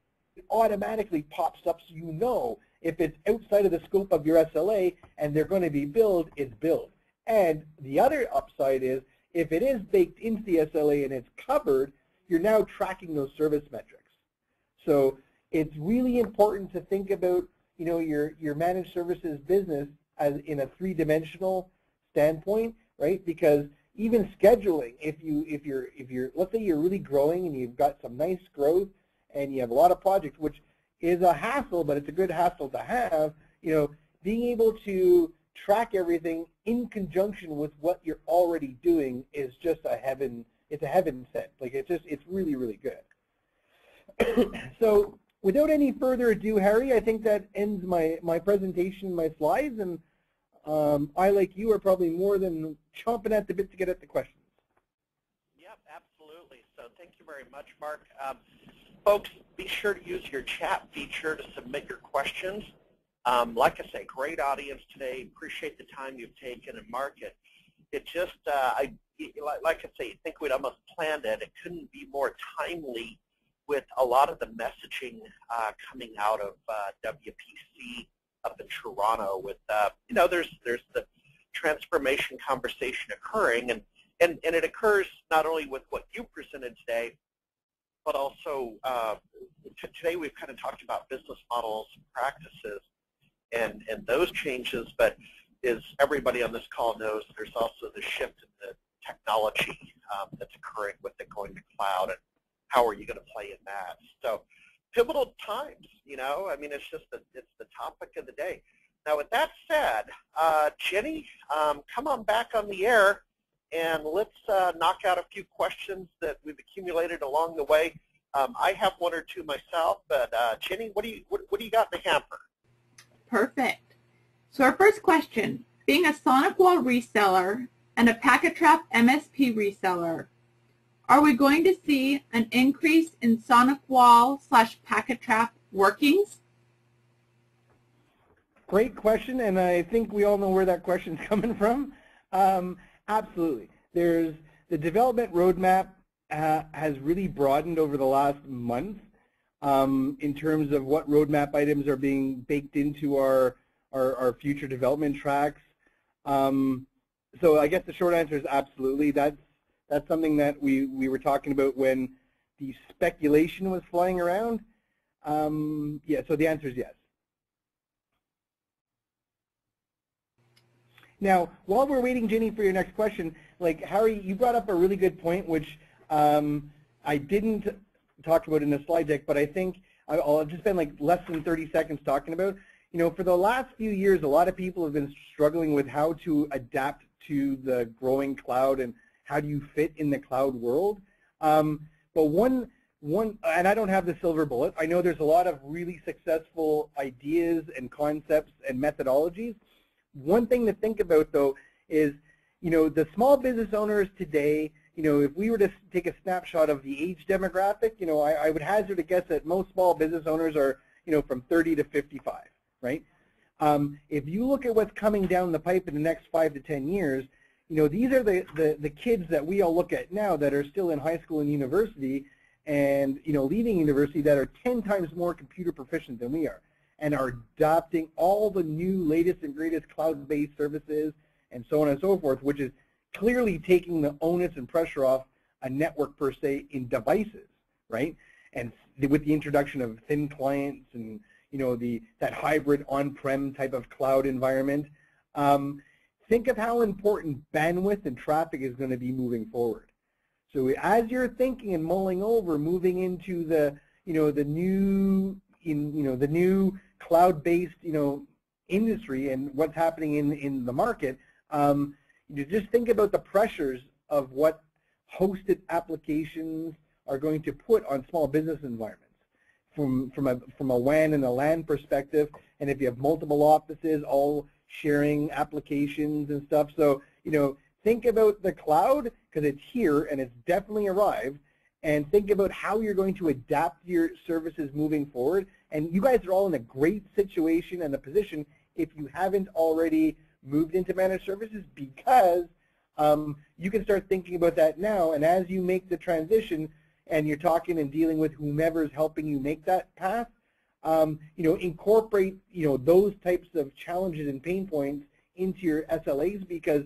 automatically pops up so if it's outside of the scope of your SLA and they're going to be billed, it's billed. And the other upside is, if it is baked into the SLA and it's covered, you're now tracking those service metrics. So it's really important to think about, your managed services business as in a three-dimensional standpoint, right? Because even scheduling, if you're let's say you're really growing and you've got some nice growth and you have a lot of projects, which is a hassle, but it's a good hassle to have, being able to track everything in conjunction with what you're already doing is just it's a heaven sent. Like it's really, really good. So without any further ado, Harry, I think that ends my presentation, my slides, and I, like you, are probably more than chomping at the bit to get at the questions. Yep, absolutely. So thank you very much, Mark. Folks, be sure to use your chat feature to submit your questions. Like I say, great audience today. Appreciate the time you've taken. And Mark, it just, like I say, I think we'd almost planned it. It couldn't be more timely with a lot of the messaging coming out of WPC up in Toronto. With there's the transformation conversation occurring, and it occurs not only with what you presented today, but also today we've kind of talked about business models and practices and those changes, but as everybody on this call knows, there's also the shift in the technology that's occurring with it going to cloud, and how are you going to play in that? So pivotal times, I mean, it's the topic of the day. Now, with that said, Jenny, come on back on the air, and let's knock out a few questions that we've accumulated along the way. I have one or two myself, but Jenny, what do you got in the hamper? Perfect. So our first question, being a SonicWall reseller and a PacketTrap MSP reseller, are we going to see an increase in SonicWall/PacketTrap workings? Great question, and I think we all know where that question's coming from. Absolutely. There's the development roadmap has really broadened over the last month in terms of what roadmap items are being baked into our future development tracks. So I guess the short answer is absolutely. That's something that we were talking about when the speculation was flying around. Yeah, so the answer is yes. Now, while we're waiting, Jenny, for your next question, like Harry, you brought up a really good point, which I didn't talk about in the slide deck, but I think I'll just spend like less than 30 seconds talking about. For the last few years, a lot of people have been struggling with how to adapt to the growing cloud and how do you fit in the cloud world. But one, and I don't have the silver bullet. I know there's a lot of really successful ideas and concepts and methodologies. One thing to think about, though, is, the small business owners today, if we were to take a snapshot of the age demographic, I would hazard a guess that most small business owners are, from 30 to 55, right? If you look at what's coming down the pipe in the next 5 to 10 years, these are the kids that we all look at now that are still in high school and university and, leaving university that are 10 times more computer proficient than we are and are adopting all the new latest and greatest cloud-based services and so on and so forth, which is clearly taking the onus and pressure off a network per se in devices, right? And with the introduction of thin clients and that hybrid on-prem type of cloud environment, think of how important bandwidth and traffic is going to be moving forward. So as you're thinking and mulling over moving into the the new cloud-based industry and what's happening in the market, you just think about the pressures of what hosted applications are going to put on small business environments from a WAN and a LAN perspective, and if you have multiple offices all sharing applications and stuff. So think about the cloud because it's here and it's definitely arrived, and think about how you're going to adapt your services moving forward. And you guys are all in a great situation and a position if you haven't already moved into managed services, because you can start thinking about that now. And as you make the transition and you're talking and dealing with whomever is helping you make that path, incorporate those types of challenges and pain points into your SLAs, because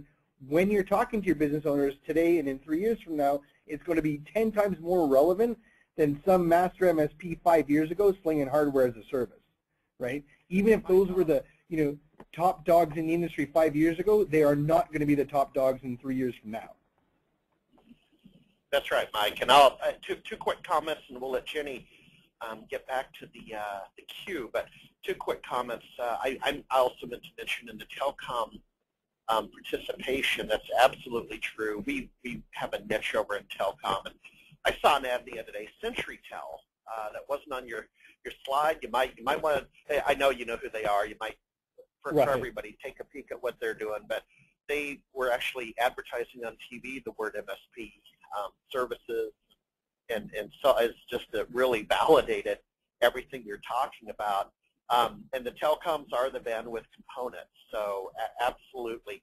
when you're talking to your business owners today and in 3 years from now, it's going to be 10 times more relevant than some master MSP 5 years ago slinging hardware as a service, right? Even if those were the top dogs in the industry 5 years ago, they are not going to be the top dogs in 3 years from now. That's right, Mike. And I'll two quick comments, and we'll let Jenny get back to the queue. But 2 quick comments. I also meant to mention in the telecom participation, that's absolutely true. We have a niche over in telecom, and I saw an ad the other day, CenturyTel, that wasn't on your slide. You might want to. I know you know who they are. You might, for everybody, take a peek at what they're doing. But they were actually advertising on TV the word MSP services, and so it's just really validated everything you're talking about. And the telecoms are the bandwidth component, so absolutely.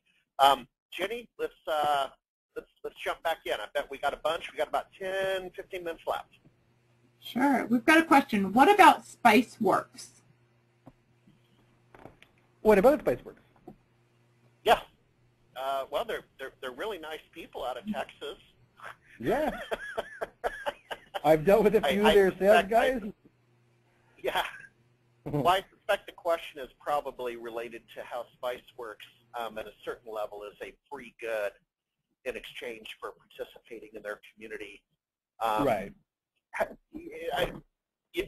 Jenny, let's jump back in. I bet we got a bunch. We got about 10, 15 minutes left. Sure. We've got a question. What about SpiceWorks? What about SpiceWorks? Yeah. Well, they're really nice people out of Texas. Yeah. I've dealt with a few of their sales guys. Yeah. Well, I suspect the question is probably related to how SpiceWorks, at a certain level, is a free good in exchange for participating in their community. Right.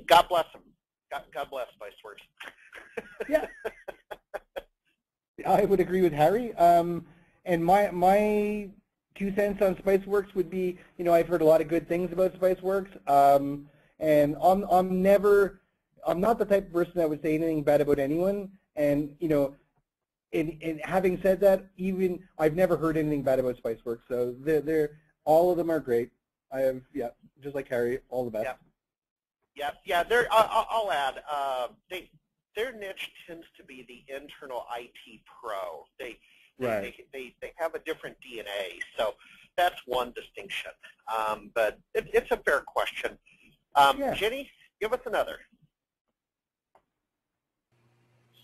God bless them. God bless SpiceWorks. Yeah. I would agree with Harry. And my 2 cents on SpiceWorks would be, I've heard a lot of good things about SpiceWorks. And I'm not the type of person that would say anything bad about anyone. And, and having said that, even I've never heard anything bad about SpiceWorks. So all of them are great. I have, just like Harry, all the best. Yeah. I'll add, their niche tends to be the internal IT pro. They have a different DNA. So that's one distinction. But it's a fair question. Jenny, give us another.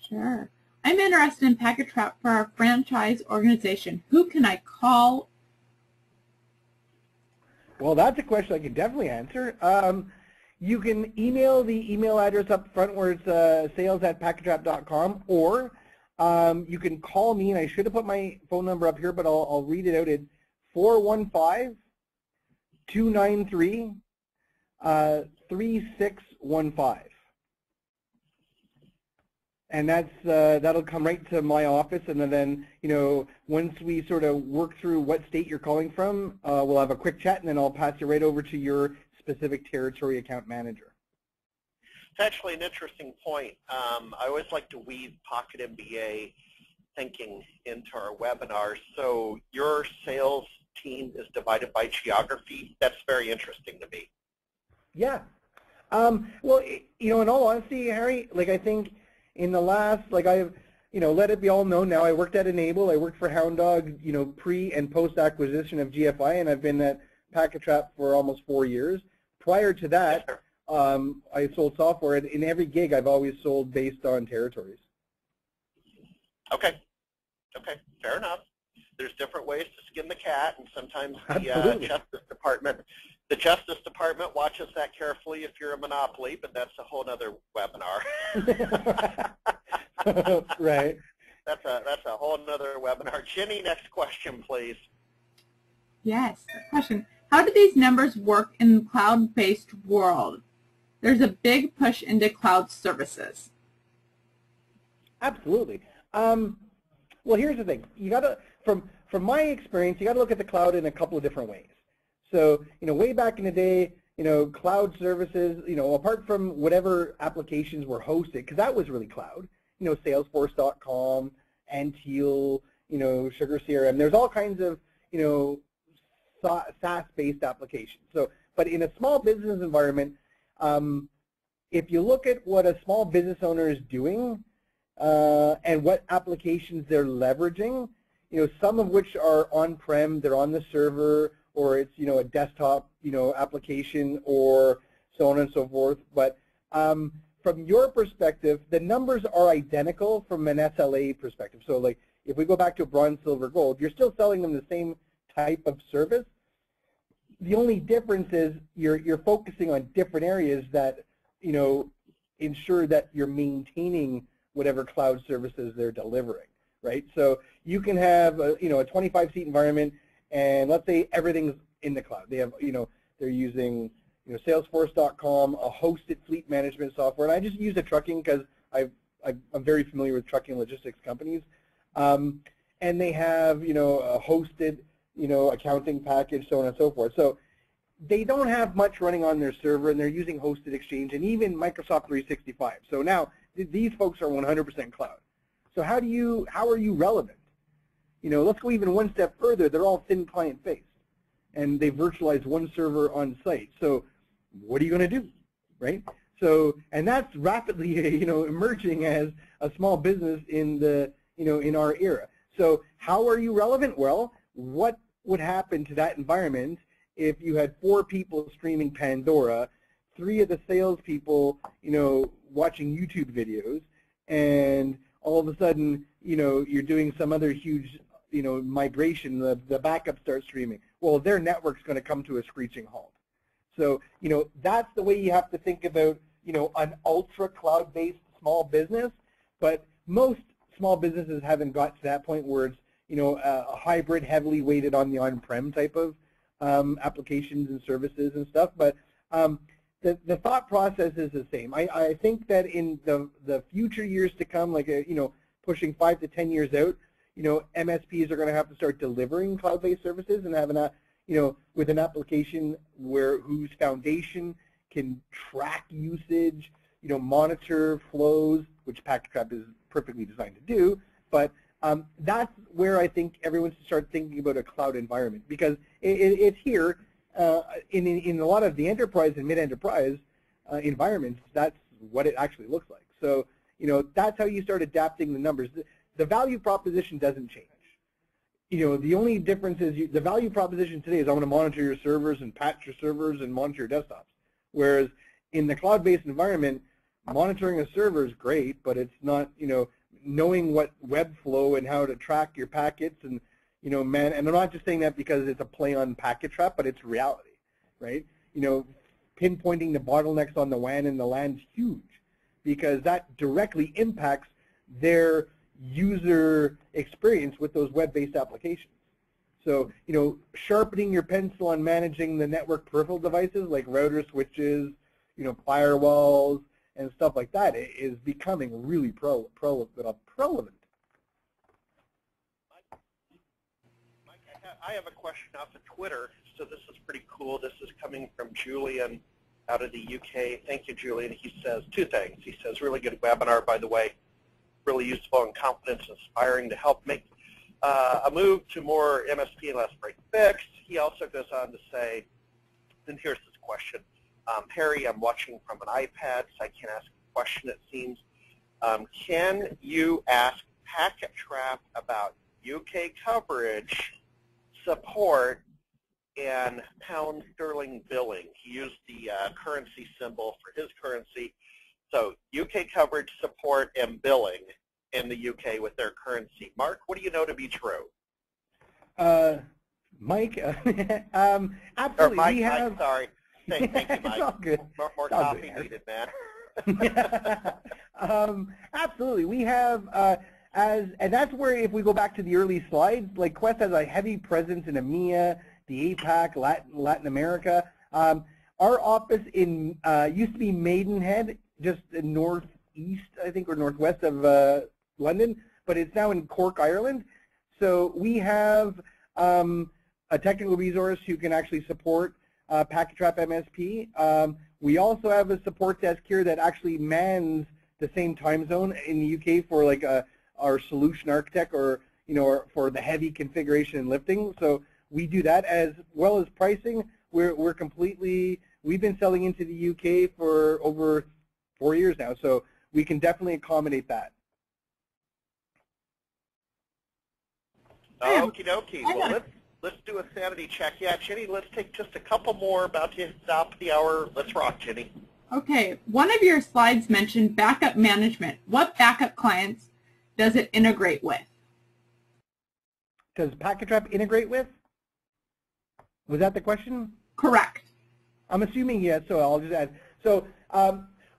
Sure. I'm interested in Packet Trap for our franchise organization. Who can I call? Well, that's a question I can definitely answer. You can email the email address up front where it's sales@packettrap.com, or you can call me, and I should have put my phone number up here, but I'll read it out. It's 415-293-3615. And that'll come right to my office, and then once we sort of work through what state you're calling from, we'll have a quick chat, and then I'll pass you right over to your specific territory account manager. It's actually an interesting point. I always like to weave Pocket MBA thinking into our webinars. So your sales team is divided by geography. That's very interesting to me. Yeah. Well, in all honesty, Harry, I think in the last, let it be all known now, I worked at Enable, I worked for Hound Dog, pre and post acquisition of GFI, and I've been at Packet Trap for almost 4 years. Prior to that, I sold software, and in every gig I've always sold based on territories. Okay, fair enough. There's different ways to skin the cat, and sometimes the Justice Department watches that carefully if you're a monopoly, but that's a whole other webinar. Right. That's a whole other webinar. Jenny, next question, please. Yes, question. How do these numbers work in the cloud-based world? There's a big push into cloud services. Absolutely. Well, here's the thing. You got to, from my experience, you got to look at the cloud in a couple of different ways. So, way back in the day, cloud services, apart from whatever applications were hosted, because that was really cloud, Salesforce.com, Anteal, Sugar CRM. There's all kinds of, SaaS-based applications. So, but in a small business environment, if you look at what a small business owner is doing and what applications they're leveraging, some of which are on-prem, they're on the server, or it's a desktop application, or so on and so forth. But from your perspective, the numbers are identical from an SLA perspective. So like if we go back to bronze, silver, gold, you're still selling them the same type of service. The only difference is you're focusing on different areas that ensure that you're maintaining whatever cloud services they're delivering, right? So you can have a 25-seat environment, and let's say everything's in the cloud. They have they're using Salesforce.com, a hosted fleet management software, and I just use the trucking because I'm very familiar with trucking logistics companies, and they have a hosted accounting package, so on and so forth. So they don't have much running on their server, and they're using hosted Exchange and even Microsoft 365. So now these folks are 100% cloud. So how are you relevant? Let's go even one step further. They're all thin client based, and they virtualize one server on site. So what are you going to do, right? So, and that's rapidly emerging as a small business in the in our era. So how are you relevant? Well, what would happen to that environment if you had 4 people streaming Pandora, 3 of the salespeople, watching YouTube videos, and all of a sudden, you're doing some other huge, migration, the backup starts streaming. Well, their network's going to come to a screeching halt. So, that's the way you have to think about, an ultra cloud-based small business. But most small businesses haven't got to that point where it's, a hybrid, heavily weighted on the on-prem type of applications and services and stuff. But the thought process is the same. I think that in the future years to come, like pushing 5 to 10 years out, MSPs are going to have to start delivering cloud-based services and having with an application whose foundation can track usage, monitor flows, which Packet Trap is perfectly designed to do. But that's where I think everyone should start thinking about a cloud environment, because it's here in a lot of the enterprise and mid-enterprise environments. That's what it actually looks like. So that's how you start adapting the numbers. The value proposition doesn't change. The only difference is the value proposition today is I want to monitor your servers and patch your servers and monitor your desktops. Whereas in the cloud-based environment, monitoring a server is great, but it's not, knowing what web flow and how to track your packets and, and I'm not just saying that because it's a play on Packet Trap, but it's reality, right? Pinpointing the bottlenecks on the WAN and the LAN is huge because that directly impacts their user experience with those web-based applications. So, sharpening your pencil on managing the network peripheral devices like routers, switches, firewalls, and stuff like that is becoming really relevant. Mike, I have a question off of Twitter, so this is pretty cool. This is coming from Julian out of the UK. Thank you, Julian. He says 2 things. He says, really good webinar, by the way, really useful and confidence inspiring to help make a move to more MSP and less break fix. He also goes on to say, and here's his question, Harry, I'm watching from an iPad, so I can't ask a question, it seems. Can you ask packet trap about UK coverage, support, and pound sterling billing. He used the currency symbol for his currency. So UK coverage, support, and billing in the UK with their currency. Mark, what do you know to be true? Mike, Or absolutely. Mike, We have. Mike, sorry. Thank you, Mike. It's all good. More all coffee good, needed, man. Absolutely. We have, and that's where, if we go back to the early slides, like Quest has a heavy presence in EMEA, the APAC, Latin America. Our office in used to be Maidenhead, just northeast, I think, or northwest of London, but it's now in Cork, Ireland. So we have a technical resource who can actually support Packet Trap MSP. We also have a support desk here that actually mans the same time zone in the UK for like our solution architect, or for the heavy configuration and lifting. So we do that, as well as pricing. We've been selling into the UK for over 4 years now, so we can definitely accommodate that. Okie dokie. Well, let's do a sanity check. Yeah, Jenny, let's take just a couple more, about to hit the top of the hour. Let's rock, Jenny. Okay, one of your slides mentioned backup management. What backup clients does it integrate with? Does Packet Trap integrate with? Was that the question? Correct. I'm assuming yes, so I'll just add. So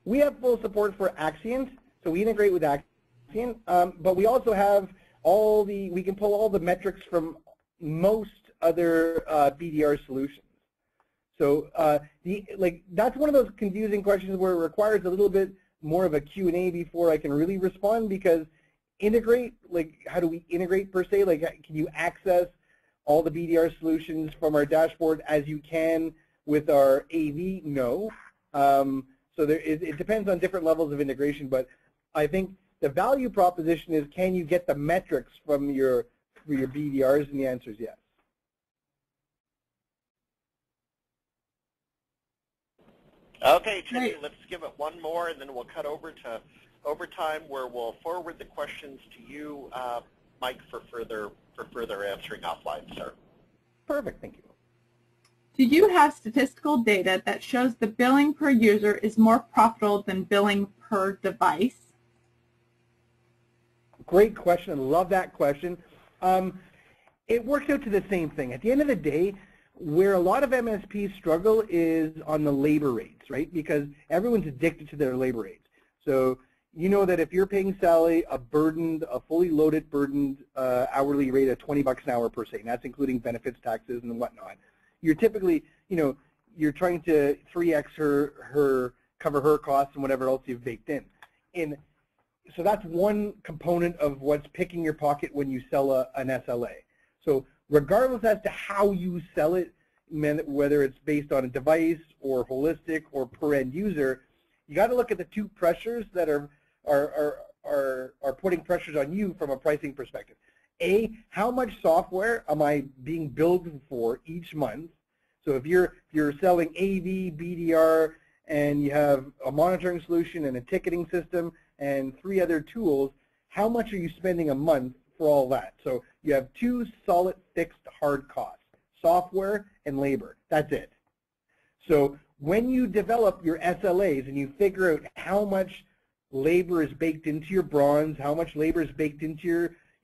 we have full support for Axient, so we integrate with Axient, but we also have we can pull all the metrics from most other BDR solutions. So that's one of those confusing questions where it requires a little bit more of a Q&A before I can really respond, because integrate, like how do we integrate per se? Like, can you access all the BDR solutions from our dashboard as you can with our AV? No. So it depends on different levels of integration, but I think the value proposition is, can you get the metrics from your BDRs? And the answer is yes. Okay, Jenny, let's give it one more, and then we'll cut over to overtime, where we'll forward the questions to you, Mike, for further answering offline, sir. Perfect, thank you. Do you have statistical data that shows the billing per user is more profitable than billing per device? Great question. I love that question. It works out to the same thing. At the end of the day, where a lot of MSPs struggle is on the labor rates, right? Because everyone's addicted to their labor rates. So you know that if you're paying Sally a fully loaded burdened hourly rate of $20 an hour per se, and that's including benefits, taxes, and whatnot, you're typically, you're trying to 3x cover her costs and whatever else you've baked in. So that's one component of what's picking your pocket when you sell an SLA. So regardless as to how you sell it, whether it's based on a device or holistic or per end user, you got to look at the two pressures that are putting pressures on you from a pricing perspective. A, how much software am I being billed for each month? So if you're selling AV, BDR, and you have a monitoring solution and a ticketing system and 3 other tools, how much are you spending a month for all that? So you have 2 solid fixed hard costs, software and labor. That's it. So when you develop your SLAs and you figure out how much labor is baked into your bronze, how much labor is baked into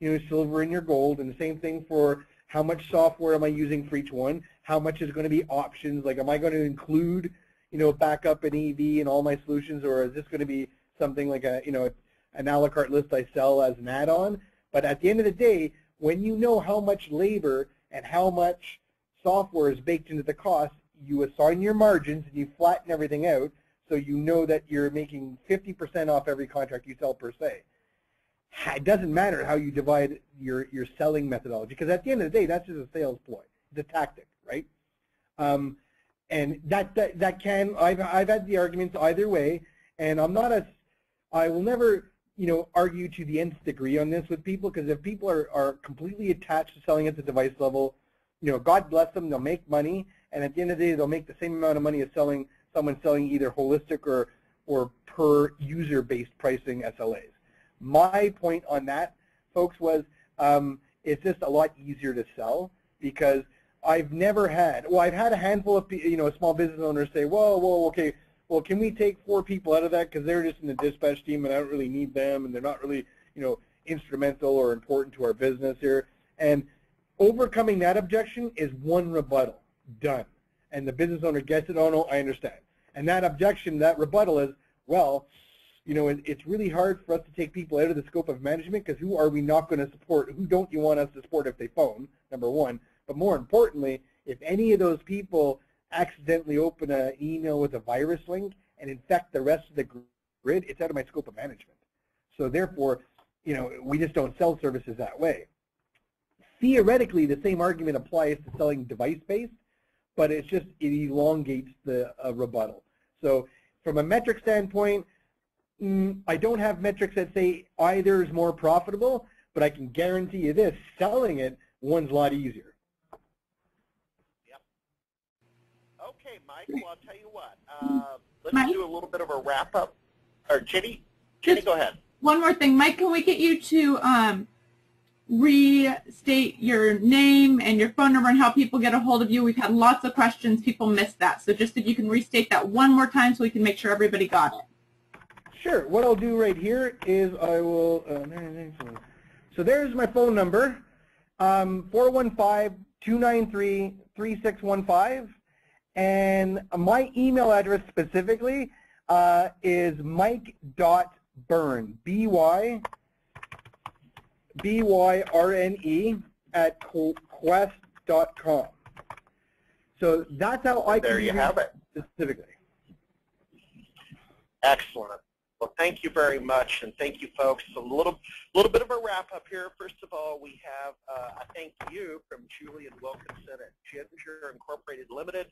your silver and your gold, and the same thing for how much software am I using for each one, how much is going to be options, like am I going to include backup and AV in all my solutions, or is this going to be something like an a la carte list I sell as an add-on? But at the end of the day, when you know how much labor and how much software is baked into the cost, you assign your margins and you flatten everything out, so you know that you're making 50% off every contract you sell per se. It doesn't matter how you divide your selling methodology, because at the end of the day, that's just a sales ploy. It's a tactic, right? And that can, I've had the arguments either way, and I will never argue to the nth degree on this with people, because if people are completely attached to selling at the device level, God bless them, they'll make money, and at the end of the day, they'll make the same amount of money as someone selling either holistic or per user-based pricing SLAs. My point on that folks, was it's just a lot easier to sell because I've never had, well, I've had a handful of, small business owners say, whoa, okay, well, can we take 4 people out of that because they're just in the dispatch team and I don't really need them and they're not really, instrumental or important to our business here. And overcoming that objection is one rebuttal. Done. And the business owner gets it, oh no, I understand. And that objection, that rebuttal is, well, it's really hard for us to take people out of the scope of management because who are we not going to support? Who don't you want us to support if they phone, number one. But more importantly, if any of those people accidentally open an email with a virus link and infect the rest of the grid, it's out of my scope of management. So therefore, we just don't sell services that way. Theoretically, the same argument applies to selling device-based, but it elongates the rebuttal. So from a metric standpoint, I don't have metrics that say either is more profitable, but I can guarantee you this, selling it, one's a lot easier. Yep. Okay, Mike, well, I'll tell you what. Let's do a little bit of a wrap-up. Or Jenny, go ahead. One more thing. Mike, can we get you to restate your name and your phone number and how people get a hold of you? We've had lots of questions. People missed that. So just if you can restate that one more time so we can make sure everybody got it. Sure. What I'll do right here is I will, so there's my phone number, 415-293-3615. And my email address specifically is mike.byrne, B-Y-R-N-E @quest.com. So that's how I can have it specifically. Excellent. Well, thank you very much, and thank you, folks. A little bit of a wrap-up here. First of all, we have a thank you from Julian Wilkinson at Ginger Incorporated Limited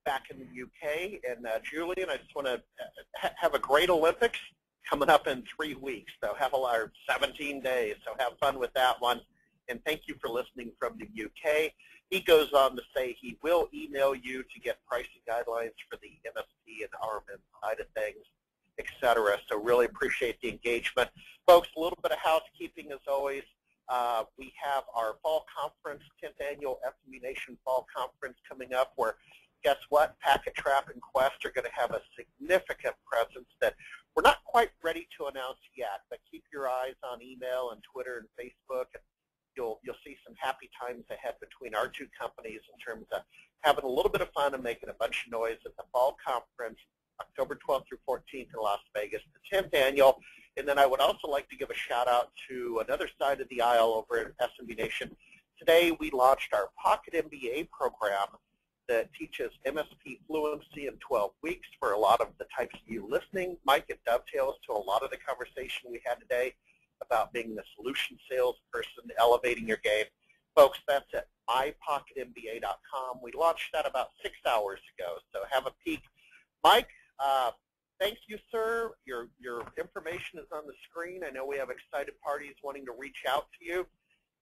back in the UK. And Julian, I just want to have a great Olympics coming up in 3 weeks. So have 17 days. So have fun with that one. And thank you for listening from the UK. He goes on to say he will email you to get pricing guidelines for the MSP and RMN side of things, etc. So really appreciate the engagement. Folks, a little bit of housekeeping as always. We have our fall conference, 10th annual SMB Nation Fall Conference coming up where, guess what, Packet Trap and Quest are going to have a significant presence that we're not quite ready to announce yet, but keep your eyes on email and Twitter and Facebook. And you'll see some happy times ahead between our two companies in terms of having a little bit of fun and making a bunch of noise at the fall conference, October 12th through 14th in Las Vegas, the 10th annual. And then I would also like to give a shout out to another side of the aisle over at SMB Nation. Today we launched our Pocket MBA program that teaches MSP fluency in 12 weeks for a lot of the types of you listening. Mike, it dovetails to a lot of the conversation we had today about being the solution salesperson, elevating your game. Folks, that's at mypocketmba.com. We launched that about 6 hours ago, so have a peek. Mike, thank you, sir. Your information is on the screen. I know we have excited parties wanting to reach out to you,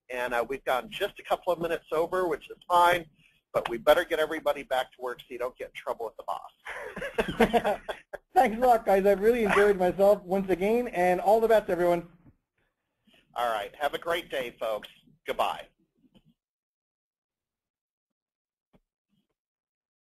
and we've gone just a couple of minutes over, which is fine, but we better get everybody back to work so you don't get in trouble with the boss. Thanks a lot, guys. I've really enjoyed myself once again, and all the best, everyone. All right. Have a great day, folks. Goodbye.